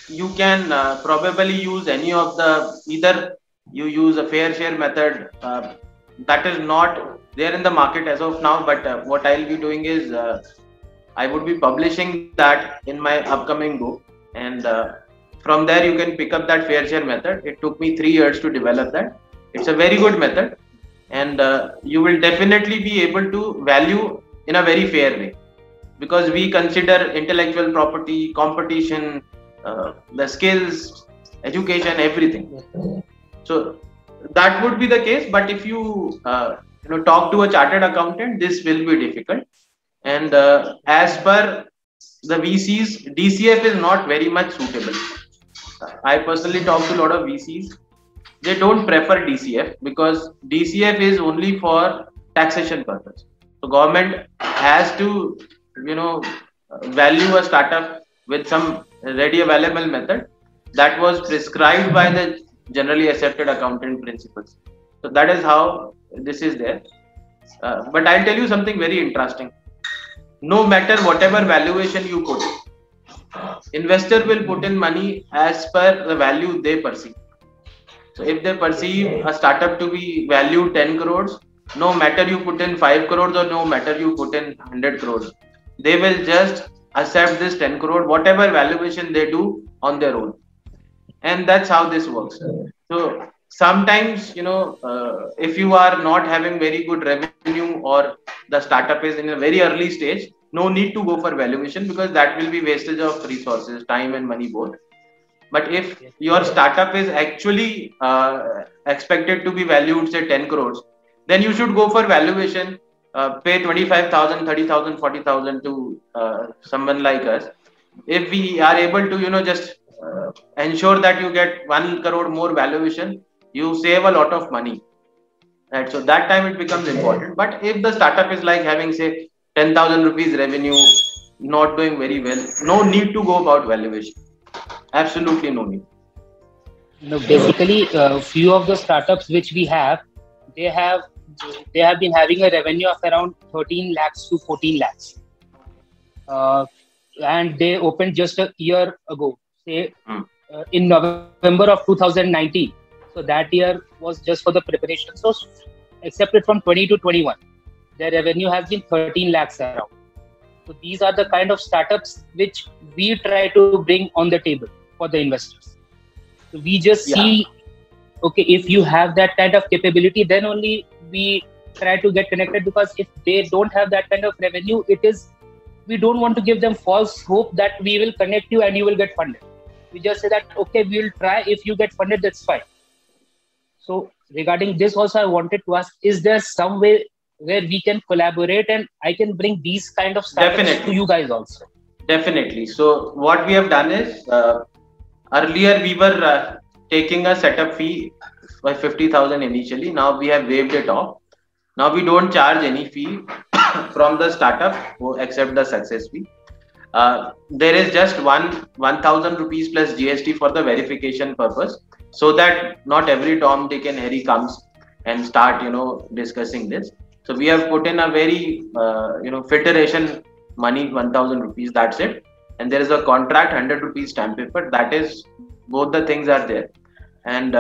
you can probably use any of the, either you use a fair share method, that is not there in the market as of now, but what I'll be doing is I would be publishing that in my upcoming book, and from there you can pick up that fair share method. It took me 3 years to develop that. It's a very good method, and you will definitely be able to value in a very fair way, because we consider intellectual property, competition, the skills, education, everything. So that would be the case. But if you talk to a chartered accountant, this will be difficult. And as per the VCs, DCF is not very much suitable. I personally talk to a lot of VCs. They don't prefer DCF because DCF is only for taxation purpose. So government has to, value a startup with some ready available method that was prescribed by the generally accepted accounting principles. So that is how this is there. But I'll tell you something very interesting. No matter whatever valuation you put, investor will put in money as per the value they perceive. So if they perceive a startup to be valued 10 crores, no matter you put in 5 crores or no matter you put in 100 crores, they will just accept this 10 crore, whatever valuation they do on their own. And that's how this works. So sometimes, if you are not having very good revenue or the startup is in a very early stage, no need to go for valuation, because that will be wastage of resources, time and money both. But if your startup is actually expected to be valued say 10 crores, then you should go for valuation, pay 25,000, 30,000, 40,000 to someone like us. If we are able to just ensure that you get 1 crore more valuation, you save a lot of money, right? So that time it becomes important. But if the startup is like having say 10,000 rupees revenue, not doing very well, no need to go about valuation. Absolutely no need. No, basically, few of the startups which we have, they have been having a revenue of around 13 lakhs to 14 lakhs. And they opened just a year ago, say in November of 2019. So that year was just for the preparation. So except it from 20 to 21, their revenue has been 13 lakhs around. So these are the kind of startups which we try to bring on the table for the investors. So we just see, okay, if you have that kind of capability, then only we try to get connected, because if they don't have that kind of revenue, we don't want to give them false hope that we will connect you and you will get funded. We just say that, okay, we will try. If you get funded, that's fine. So regarding this also, I wanted to ask, is there some way where we can collaborate and I can bring these kind of startups to you guys also? Definitely. So what we have done is, earlier we were taking a setup fee by 50,000 initially. Now we have waived it off. Now we don't charge any fee from the startup except the success fee. There is just 1,000 rupees plus GST for the verification purpose, so that not every Tom, Dick and Harry comes and start discussing this. So we have put in a very filtration money, 1,000 rupees, that's it. And there is a contract, 100 rupees stamp paper. That is, both the things are there. And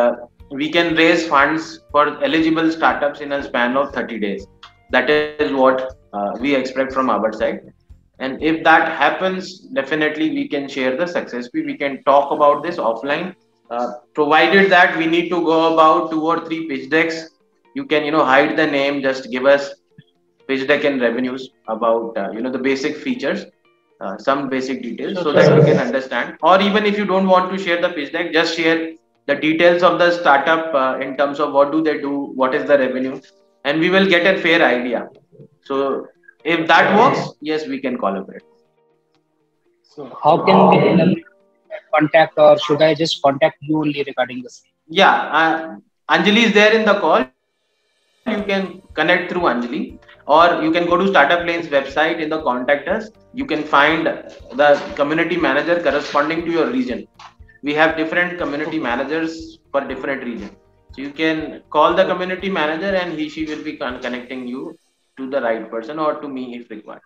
we can raise funds for eligible startups in a span of 30 days. That is what we expect from our side. And if that happens, definitely we can share the success fee. We can talk about this offline, provided that we need to go about 2 or 3 pitch decks. You can hide the name, just give us pitch deck and revenues about the basic features, some basic details, so that we can understand. Or even if you don't want to share the pitch deck, just share the details of the startup in terms of what do they do, what is the revenue, and we will get a fair idea. So if that works, yes, we can collaborate. So how can we contact, or should I just contact you only regarding this? Yeah, Anjali is there in the call. You can connect through Anjali, or you can go to Startup Lane's website. In the contact us, you can find the community manager corresponding to your region. We have different community managers for different regions. So you can call the community manager and she will be connecting you to the right person or to me if required.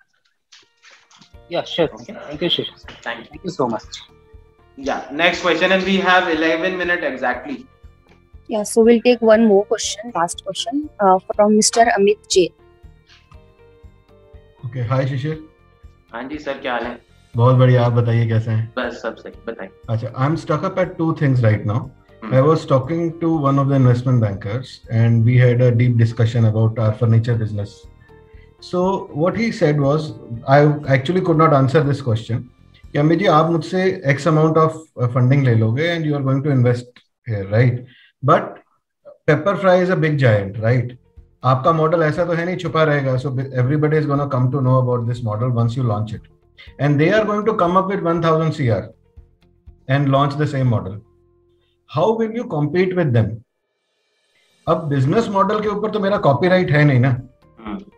Yeah, sure. Okay. Thank you, Shish. Thank you so much. Yeah, next question, and we have 11 minutes exactly. Yeah, so we'll take one more question, last question from Mr. Amit Jain. Okay, hi Shishir. हाँ जी sir, क्या हाल है? बहुत बढ़िया, आप बताइए कैसे हैं? बस सब सही, बताइए. अच्छा, I'm stuck up at 2 things right now. I was talking to one of the investment bankers and we had a deep discussion about our furniture business. So what he said was, I actually could not answer this question. कि अमित जी, आप मुझसे X amount of funding ले लोगे and you are going to invest here, right? But Pepperfry is a big giant, right? आपका model ऐसा तो है नहीं, छुपा रहेगा. So everybody is going to come to know about this model once you launch it. And they are going to come up with 1,000 CR and launch the same model. How will you compete with them? अब business model के ऊपर तो मेरा copyright है नहीं ना.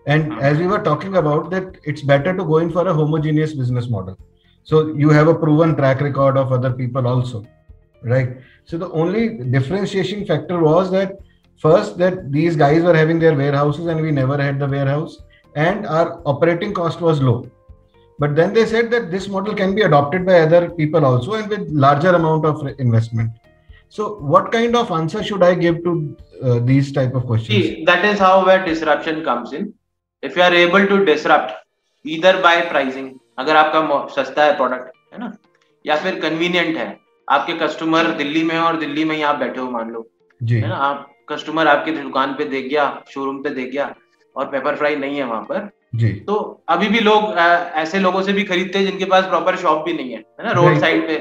And as we were talking about that, it's better to go in for a homogeneous business model. So you have a proven track record of other people also, right? So the only differentiation factor was that first, that these guys were having their warehouses and we never had the warehouse, and our operating cost was low. But then they said that this model can be adopted by other people also and with larger amount of investment. So what kind of answer should I give to these type of questions? See, that is how where disruption comes in. If you are able to disrupt either by pricing, अगर आपका सस्ता है product है ना, या फिर convenient है, आपके कस्टमर दिल्ली में और दिल्ली में ही आप बैठे हो मान लो, है ना, आप कस्टमर आपकी दुकान पे देख गया, शोरूम पे देख गया और पेपरफ्राई नहीं है वहां पर, जी। तो अभी भी लोग ऐसे लोगों से भी खरीदते हैं जिनके पास प्रॉपर शॉप भी नहीं है ना, रोड साइड पे,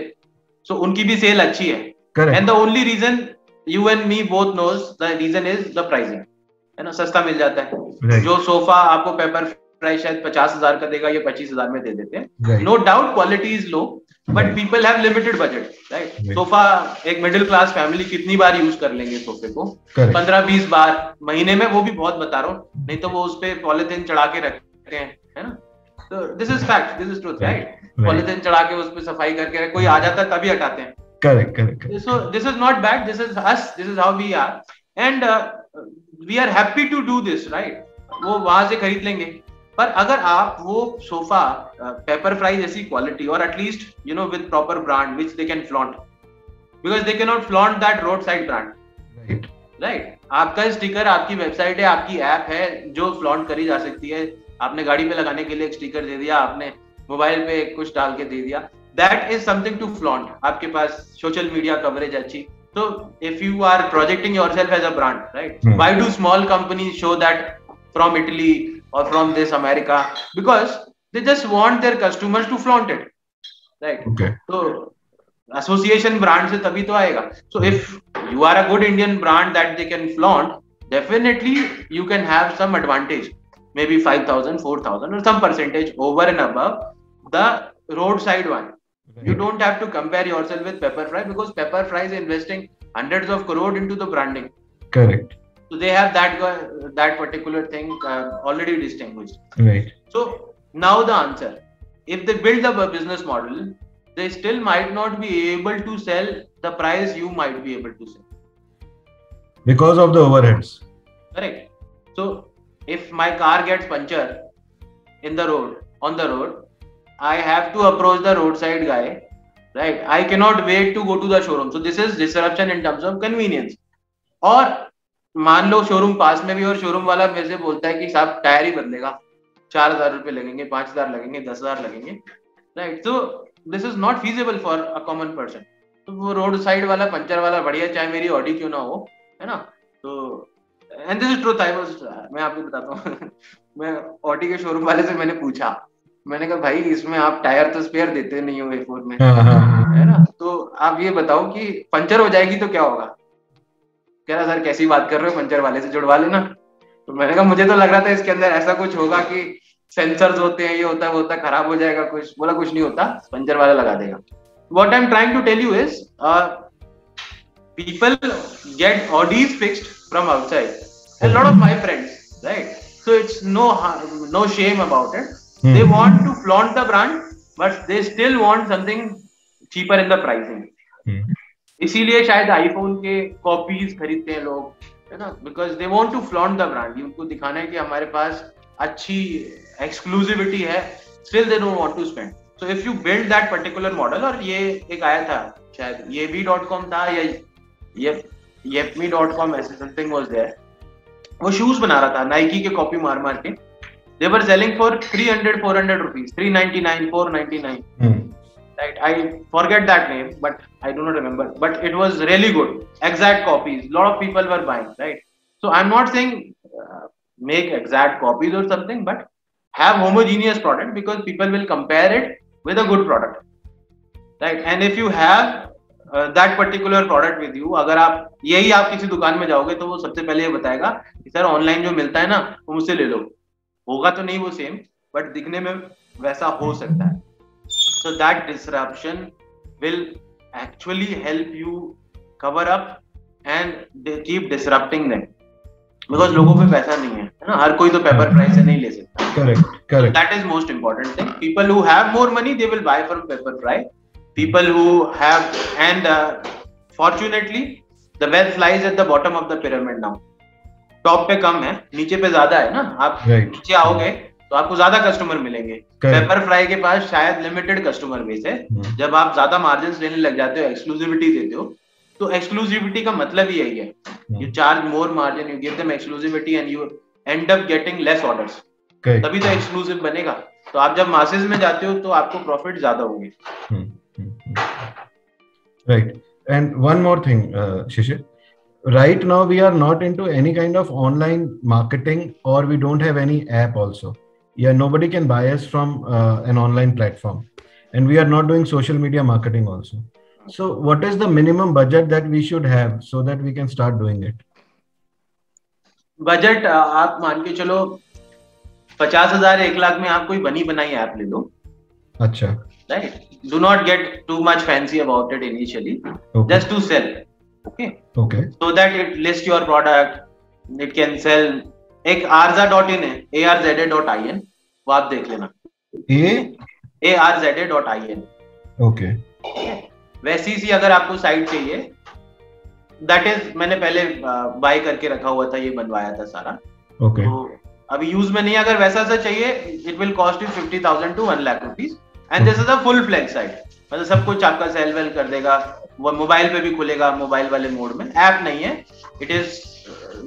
सो उनकी भी सेल अच्छी है। And the only reason you and me both knows the reason is the pricing, है ना, सस्ता मिल जाता है। जो सोफा आपको पेपर प्राइस शायद 50,000 का देगा, ये 25,000 में दे देते हैं। No doubt quality is low, but people have limited budget, right. Sofa एक मिडिल क्लास फैमिली कितनी बार यूज कर लेंगे सोफे को? 15-20 बार महीने में, वो भी बहुत बता रहा हूँ, नहीं तो वो उस पे पॉलिथीन चढ़ा के रखते हैं, है ना। तो this is fact, this is truth, right. Polythene चढ़ा के उस पे सफाई करके कोई आ जाता है तभी हटाते हैं। Correct. So this is not bad, this is us, this is how we are, and we are happy to do this, right? वो वहां से खरीद लेंगे। पर अगर आप वो सोफा पेपर फ्राई जैसी क्वालिटी, और at least you know with proper brand which they can flaunt, because they can not flaunt that road side brand, right. आपका स्टिकर, आपकी वेबसाइट है, आपकी ऐप है जो फ्लॉन्ट करी जा सकती है। आपने गाड़ी पे लगाने के लिए एक स्टिकर दे दिया, आपने मोबाइल पे कुछ डाल के दे दिया, that is something to flaunt. आपके पास सोशल मीडिया कवरेज अच्छी, तो if you are projecting yourself as a brand, right, why do small companies show that from Italy or from this America? Because they just want their customers to flaunt it, right? Okay. So association brand से तभी तो आएगा। So if you are a good Indian brand that they can flaunt, definitely you can have some advantage, maybe 5,000, 4,000 or some percentage over and above the roadside one. You don't have to compare yourself with Pepperfry, because Pepperfry is investing hundreds of crore into the branding. Correct. So they have that particular thing already distinguished. Right. So now the answer: if they build up a business model, they still might not be able to sell the price you might be able to sell because of the overheads. Correct. So if my car gets puncture in the road, on the road, I have to approach the roadside guy, right? I cannot wait to go to the showroom. So this is disruption in terms of convenience. Or मान लो showroom पास में भी, और showroom वाला मेरे से बोलता है कि साहब टायर ही बदलेगा, 4,000 रुपए लगेंगे, 5,000 लगेंगे, 10,000 लगेंगे, राइट। तो this is not feasible for a common person. तो वो रोड साइड वाला पंचर वाला बढ़िया, चाहे मेरी ऑडी क्यों ना हो, है ना। तो एंड दिस इज ट्रूथ, मैं आपको बताता हूँ मैं ऑडी के शोरूम वाले से मैंने पूछा, मैंने कहा भाई इसमें आप टायर तो स्पेयर देते नहीं हो A4 में, है ना, तो आप ये बताओ कि पंचर हो जाएगी तो क्या होगा? कह रहा सर कैसी बात कर रहे हो, पंचर वाले से जुड़वा लेना। तो मैंने कहा मुझे तो लग रहा था इसके अंदर ऐसा कुछ होगा कि सेंसर्स होते हैं, ये होता है, वो होता है, खराब हो जाएगा कुछ। बोला कुछ नहीं होता, पंचर वाला लगा देगा। What I am trying to tell you is people get Audis fixed from outside. A lot of my friends, right? So it's no shame about it. They want to flaunt the brand, but they still want something cheaper in the pricing. इसीलिए शायद iPhone के copies खरीदते हैं लोग, है ना, because they want to flaunt the brand. उनको दिखाना है कि हमारे पास अच्छी एक्सक्लूसिविटी है. Still they don't want to spend. So if you build that particular model, और ये एक आया था शायद yevi.com था या yepme.com ऐसे समथिंग वाज देयर. वो शूज बना रहा था नाइकी के कॉपी मार मार के. They were selling for 300-400 rupees, 399, 499. Right, I forget that name, but I do not remember. But it was really good. Exact copies. Lot of people were buying. Right. So I'm not saying make exact copies or something, but have homogeneous product because people will compare it with a good product. Right. And if you have that particular product with you, अगर आप किसी दुकान में जाओगे तो वो सबसे पहले ये बताएगा कि सर ऑनलाइन जो मिलता है ना वो मुझसे ले लो. होगा तो नहीं वो सेम, बट दिखने में वैसा हो सकता है. So that disruption will actually help you cover up and they keep disrupting them because लोगों पे पैसा नहीं है ना. हर कोई तो पेपर प्राइस से नहीं ले सकता. Correct. So that is most important thing. People who have more money, they will buy from Pepperfry. People who have, and fortunately the wealth lies at the bottom of the pyramid now. Top पे कम है, नीचे पे ज्यादा है ना. आप नीचे आओगे तो आपको ज्यादा कस्टमर मिलेंगे. पेपरफ्राई के पास शायद लिमिटेड कस्टमर बेस है. जब आप ज्यादा मार्जिन लेने लग जाते हो, एक्सक्लूसिविटी देते हो, तो एक्सक्लूसिविटी का मतलब ही यही है. You charge more margin, you give them exclusivity and you and up getting less orders. तभी तो एक्सक्लूसिव बनेगा. तो आप जब मासेस में जाते हो तो आपको प्रॉफिट ज्यादा होंगे. Right. And one more thing Shishir, right now we are not into any kind of online marketing, or we don't have any app also. Yeah, nobody can buy us from an online platform, and we are not doing social media marketing also. So what is the minimum budget that we should have so that we can start doing it? Budget आप मान के चलो 50,000 1 लाख में आप कोई बनी बनाई app ले लो. अच्छा. Right. Do not get too much fancy about it initially. Okay. Just to sell. Okay. Okay. So that it lists your product. It can sell. एक arza.in है, arza.in, वो आप देख लेना. arza.in. Okay. वैसी सी अगर आपको साइट चाहिए, that is मैंने पहले बाय करके रखा हुआ था, ये बनवाया था सारा. Okay. तो अभी यूज में नहीं, अगर वैसा सा चाहिए, it will cost you 50,000 to 1 lakh rupees. And this is a full fledged site. मतलब सब कुछ आपका सेल वेल कर देगा, वो मोबाइल पे भी खुलेगा, मोबाइल वाले मोड में. ऐप नहीं है, it is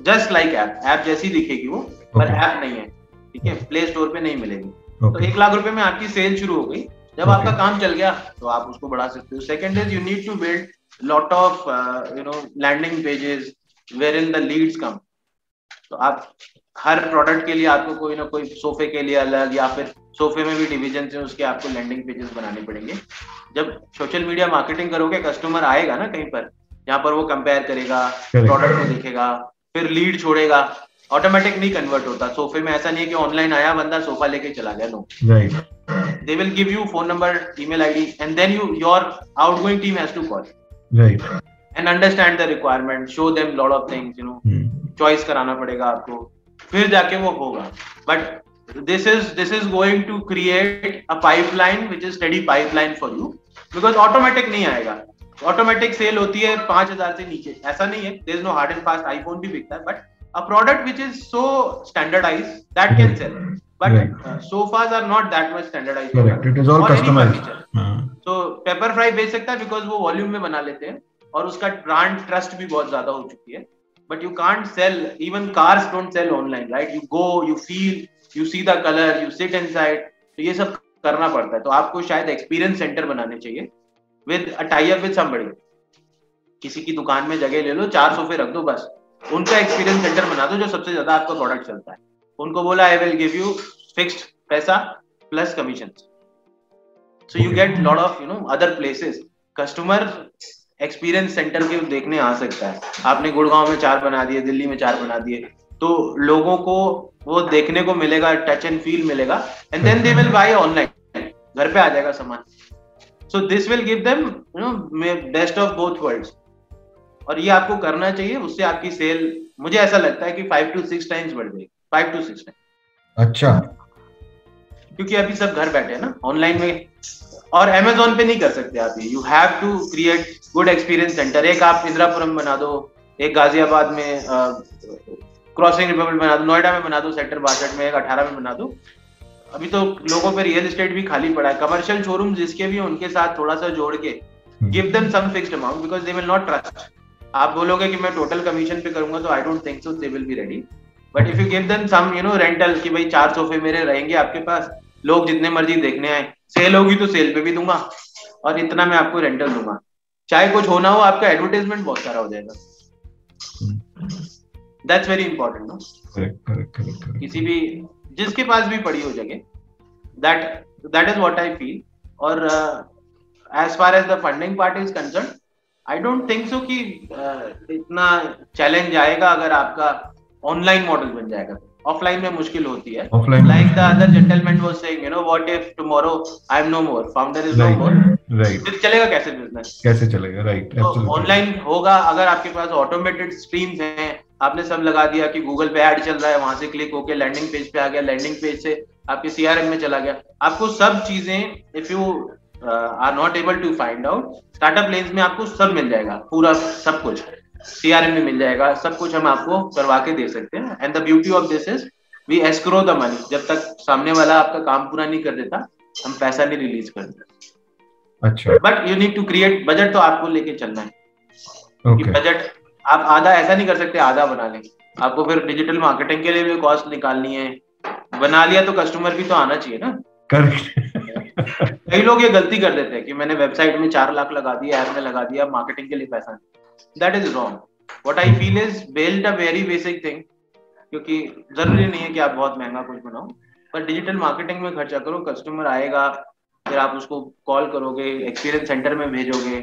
just like app जैसी दिखेगी वो, पर ऐप नहीं है. ठीक है, प्ले स्टोर पे नहीं मिलेगी. तो 1 लाख रुपए में आपकी सेल शुरू हो गई. जब आपका काम चल गया तो आप उसको बढ़ा सकते हो. Second is you need to build lot of landing pages where in the leads come. तो आप हर प्रोडक्ट के लिए आपको कोई ना कोई, सोफे के लिए अलग, या फिर सोफे में भी डिवीजन है उसके, आपको लैंडिंग पेजेस बनाने पड़ेंगे. जब सोशल मीडिया मार्केटिंग करोगे, कस्टमर आएगा ना कहीं पर, जहाँ पर वो कंपेयर करेगा, प्रोडक्ट को देखेगा, फिर लीड छोड़ेगा. ऑटोमेटिक नहीं कन्वर्ट होता. सोफे में ऐसा नहीं है कि ऑनलाइन आया बंदा, सोफा लेके चला गया. No, they will give you phone number, email ID, and then your outgoing team has to call and understand the requirement, show them lot of things, choice कराना पड़ेगा आपको, फिर जाके वो होगा. But this is going to create a pipeline which is steady pipeline for you, because automatic नहीं आएगा. Automatic sale होती है 5,000 से नीचे, ऐसा नहीं है. there is no hard and fast. iPhone भी बिकता है, but a product which is so standardized that can sell, but sofas are not that much standardized. Correct. It is all customized. So Pepperfry बेच सकता है because वो volume में बना लेते हैं और उसका ब्रांड ट्रस्ट भी बहुत ज्यादा हो चुकी है. But you can't sell, even cars don't sell online, right? You go, you feel, you see the color, you sit inside. तो ये सब करना पड़ता है. तो आपको शायद एक्सपीरियंस सेंटर बनाने चाहिए with a tie up with somebody. किसी की दुकान में जगह ले लो, 4 सोफे रख दो, बस उनका एक्सपीरियंस सेंटर बना दो जो सबसे ज्यादा आपका प्रोडक्ट चलता है. उनको बोला I will give you fixed पैसा plus commission. So you get lot of other places. Customer experience centre के देखने आ सकता है. आपने गुड़गांव में 4 बना दिए, दिल्ली में 4 बना दिए, तो लोगों को वो देखने को मिलेगा, टच एंड फील मिलेगा, and then they will buy online. घर पे आ जाएगा सामान. So this will give them best of both worlds. और ये आपको करना चाहिए. उससे आपकी सेल, मुझे ऐसा लगता है कि 5 to 6 टाइम्स बढ़ जाएगी. 5 to 6 टाइम्स. अच्छा. क्योंकि अभी सब घर बैठे हैं ना ऑनलाइन में, और Amazon पे नहीं कर सकते आप ये. You have to create good experience centre. एक आप इंदिरापुरम बना दो, एक गाजियाबाद में क्रॉसिंग रिपब्लिक बना दो, नोएडा में बना दो, सेक्टर 62 में, एक 18 में बना दो. अभी तो लोगों पे रियल एस्टेट भी खाली पड़ा है. कमर्शियल शोरूम जिसके भी, उनके साथ थोड़ा सा जोड़ के give them some fixed amount, because they will not trust. आप बोलोगे कि मैं टोटल कमीशन पे करूंगा, तो I don't think so they will be ready. But if you give them some rental, कि भाई 4 सोफे मेरे रहेंगे आपके पास, लोग जितने मर्जी देखने आए, सेल होगी तो सेल पे भी दूंगा, और इतना मैं आपको रेंटल दूंगा. चाहे कुछ होना हो, आपका एडवर्टाइजमेंट बहुत सारा हो जाएगा. That's very important. No, correct. किसी भी, जिसके पास भी पड़ी हो जगह, that is what I feel. और as far as the funding part is concern, I don't think so कि इतना चैलेंज आएगा अगर आपका ऑनलाइन मॉडल बन जाएगा. ऑफलाइन में मुश्किल होती है. Like the other gentleman was saying, what if tomorrow I am no more, founder is no more, right? फिर चलेगा कैसे बिजनेस? कैसे चलेगा? राइट. एब्सोल्युटली. ऑनलाइन होगा अगर आपके पास ऑटोमेटेड स्ट्रीम्स हैं. आपने सब लगा दिया कि गूगल पे ऐड चल रहा है, वहां से क्लिक होके लैंडिंग पेज पे आ गया, लैंडिंग पेज से आपके सीआरएम में चला गया. आपको सब चीजें, if you are not able to find out, startup lens में आपको सब मिल जाएगा, पूरा सब कुछ सीआरएम में मिल जाएगा. सब कुछ हम आपको करवा के दे सकते हैं. And the beauty of this is we escrow the money. जब तक सामने वाला आपका काम पूरा नहीं कर देता, हम पैसा नहीं रिलीज करते. अच्छा. But you need to create budget. तो आपको लेके चलना है. Okay. बजट आप आधा ऐसा नहीं कर सकते, आधा बना लें. आपको फिर डिजिटल मार्केटिंग के लिए भी कॉस्ट निकालनी है. बना लिया तो कस्टमर भी तो आना चाहिए ना. करेक्ट. कई लोग ये गलती कर देते हैं कि मैंने वेबसाइट में 4 लाख लगा दिया, ऐप में लगा दिया, मार्केटिंग के लिए पैसा नहीं. That is wrong. What I feel is build a very basic thing. क्योंकि जरूरी नहीं है कि आप बहुत महंगा कुछ बनाओ. पर डिजिटल मार्केटिंग में खर्चा करो, कस्टमर आएगा, फिर आप उसको कॉल करोगे, एक्सपीरियंस सेंटर में भेजोगे,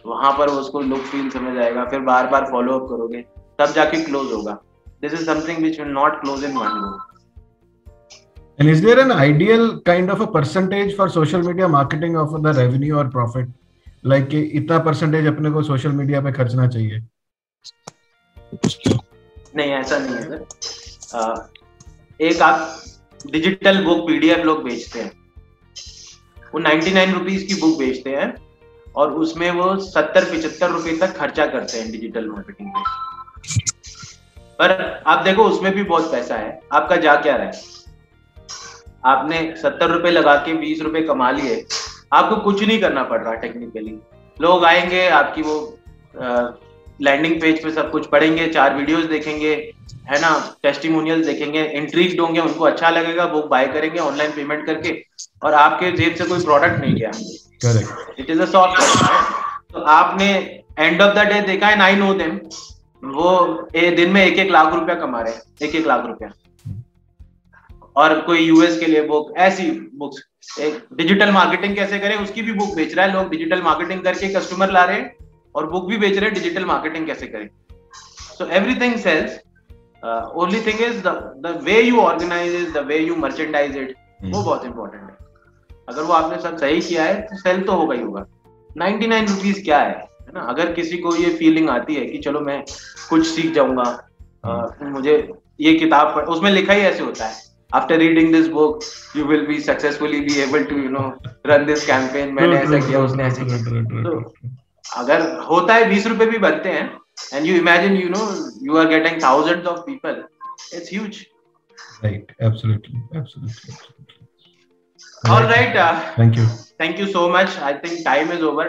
वहां पर उसको लुक फील समझ आएगा, फिर बार बार फॉलो अप करोगे, तब जाके क्लोज होगा. This is something which will not close in one go. And is there an ideal kind of a percentage for social media marketing of the revenue or profit? Like इतना percentage अपने को social media पे खर्चना चाहिए? नहीं, ऐसा नहीं है सर. एक आप डिजिटल बुक पीडीएफ लोग बेचते हैं, वो 99 रुपीज की बुक बेचते हैं और उसमें वो 70-75 रुपए तक खर्चा करते हैं डिजिटल मार्केटिंग पे. पर आप देखो उसमें भी बहुत पैसा है, आपका जा क्या रहा है? आपने 70 रुपए लगा के 20 रुपए कमा लिए, आपको कुछ नहीं करना पड़ रहा टेक्निकली. लोग आएंगे, आपकी वो लैंडिंग पेज पे सब कुछ पढ़ेंगे, 4 वीडियोस देखेंगे, है ना, टेस्टिमोनियल देखेंगे, इंट्रीग्ड होंगे, उनको अच्छा लगेगा, वो बाय करेंगे ऑनलाइन पेमेंट करके, और आपके जेब से कोई प्रोडक्ट नहीं गया. Correct. It is a software. तो आपने एंड ऑफ द डे देखा, एंड आई नो देम, वो दिन में 1-1 लाख रुपया कमा रहे हैं, 1-1 लाख रुपया. और कोई यूएस के लिए बुक, ऐसी बुक्स, एक डिजिटल मार्केटिंग कैसे करें उसकी भी बुक बेच रहा है. लोग डिजिटल मार्केटिंग करके कस्टमर ला रहे हैं और बुक भी बेच रहे हैं, डिजिटल मार्केटिंग कैसे करें. So everything sells. Only thing is the way you organise is, the way you merchandise it, वो बहुत इंपॉर्टेंट है. अगर वो आपने सब सही किया है तो सेल तो होगा ही होगा. 99 रुपीज क्या है ना. अगर किसी को ये फीलिंग आती है कि चलो मैं कुछ सीख जाऊंगा, मुझे ये किताब पढ़, उसमें लिखा ही ऐसे होता है, after reading this book you will be successfully be able to run this campaign. मैंने ऐसा किया, उसने ऐसे किया. तो अगर होता है 20 रुपए भी बनते हैं, and you imagine you are getting thousands of people, it's huge. Right. Absolutely. All right. Thank you so much. I think time is over.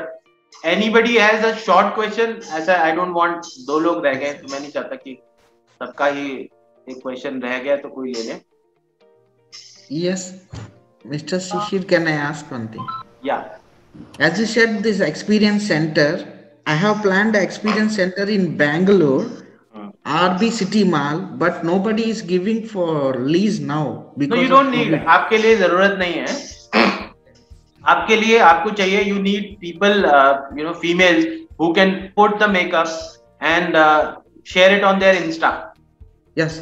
Anybody has a short question? ऐसा I don't want 2 लोग रह गए, मैं नहीं चाहता कि सबका ही एक क्वेश्चन रह गया तो कोई ले ले. Yes, Mr. Shishir, can I ask one thing? Yeah. As you said, this experience center, I have planned an experience center in Bangalore, RB City Mall, but nobody is giving for lease now. No, you don't need. आपके लिए जरूरत नहीं है. आपके लिए आपको चाहिए, you need people, females who can put the makeup and share it on their Insta. Yes.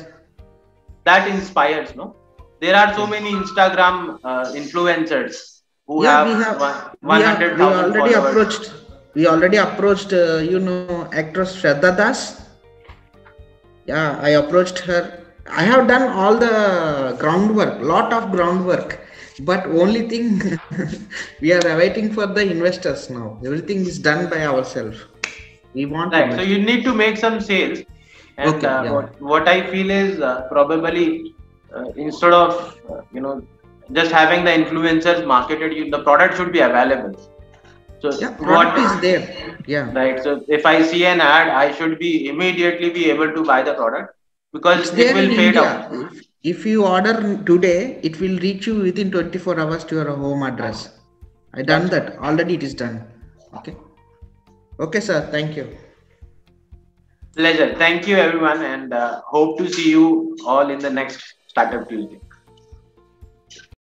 That inspires, no? There are so many Instagram influencers who have 100,000 followers. We already approached, actress Shraddha Das. Yeah, I approached her. I have done all the groundwork, lot of groundwork. But only thing, we are waiting for the investors now. Everything is done by ourselves. We want. Right. So you need to make some sales. And what I feel is probably. Instead of just having the influencers marketed, the product should be available. So product is there. Yeah. Right. So if I see an ad, I should immediately be able to buy the product, because it will fade out. If you order today, it will reach you within 24 hours to your home address. I done that already. It is done. Okay, sir. Thank you. Pleasure. Thank you, everyone, and hope to see you all in the next Startup Tuesday.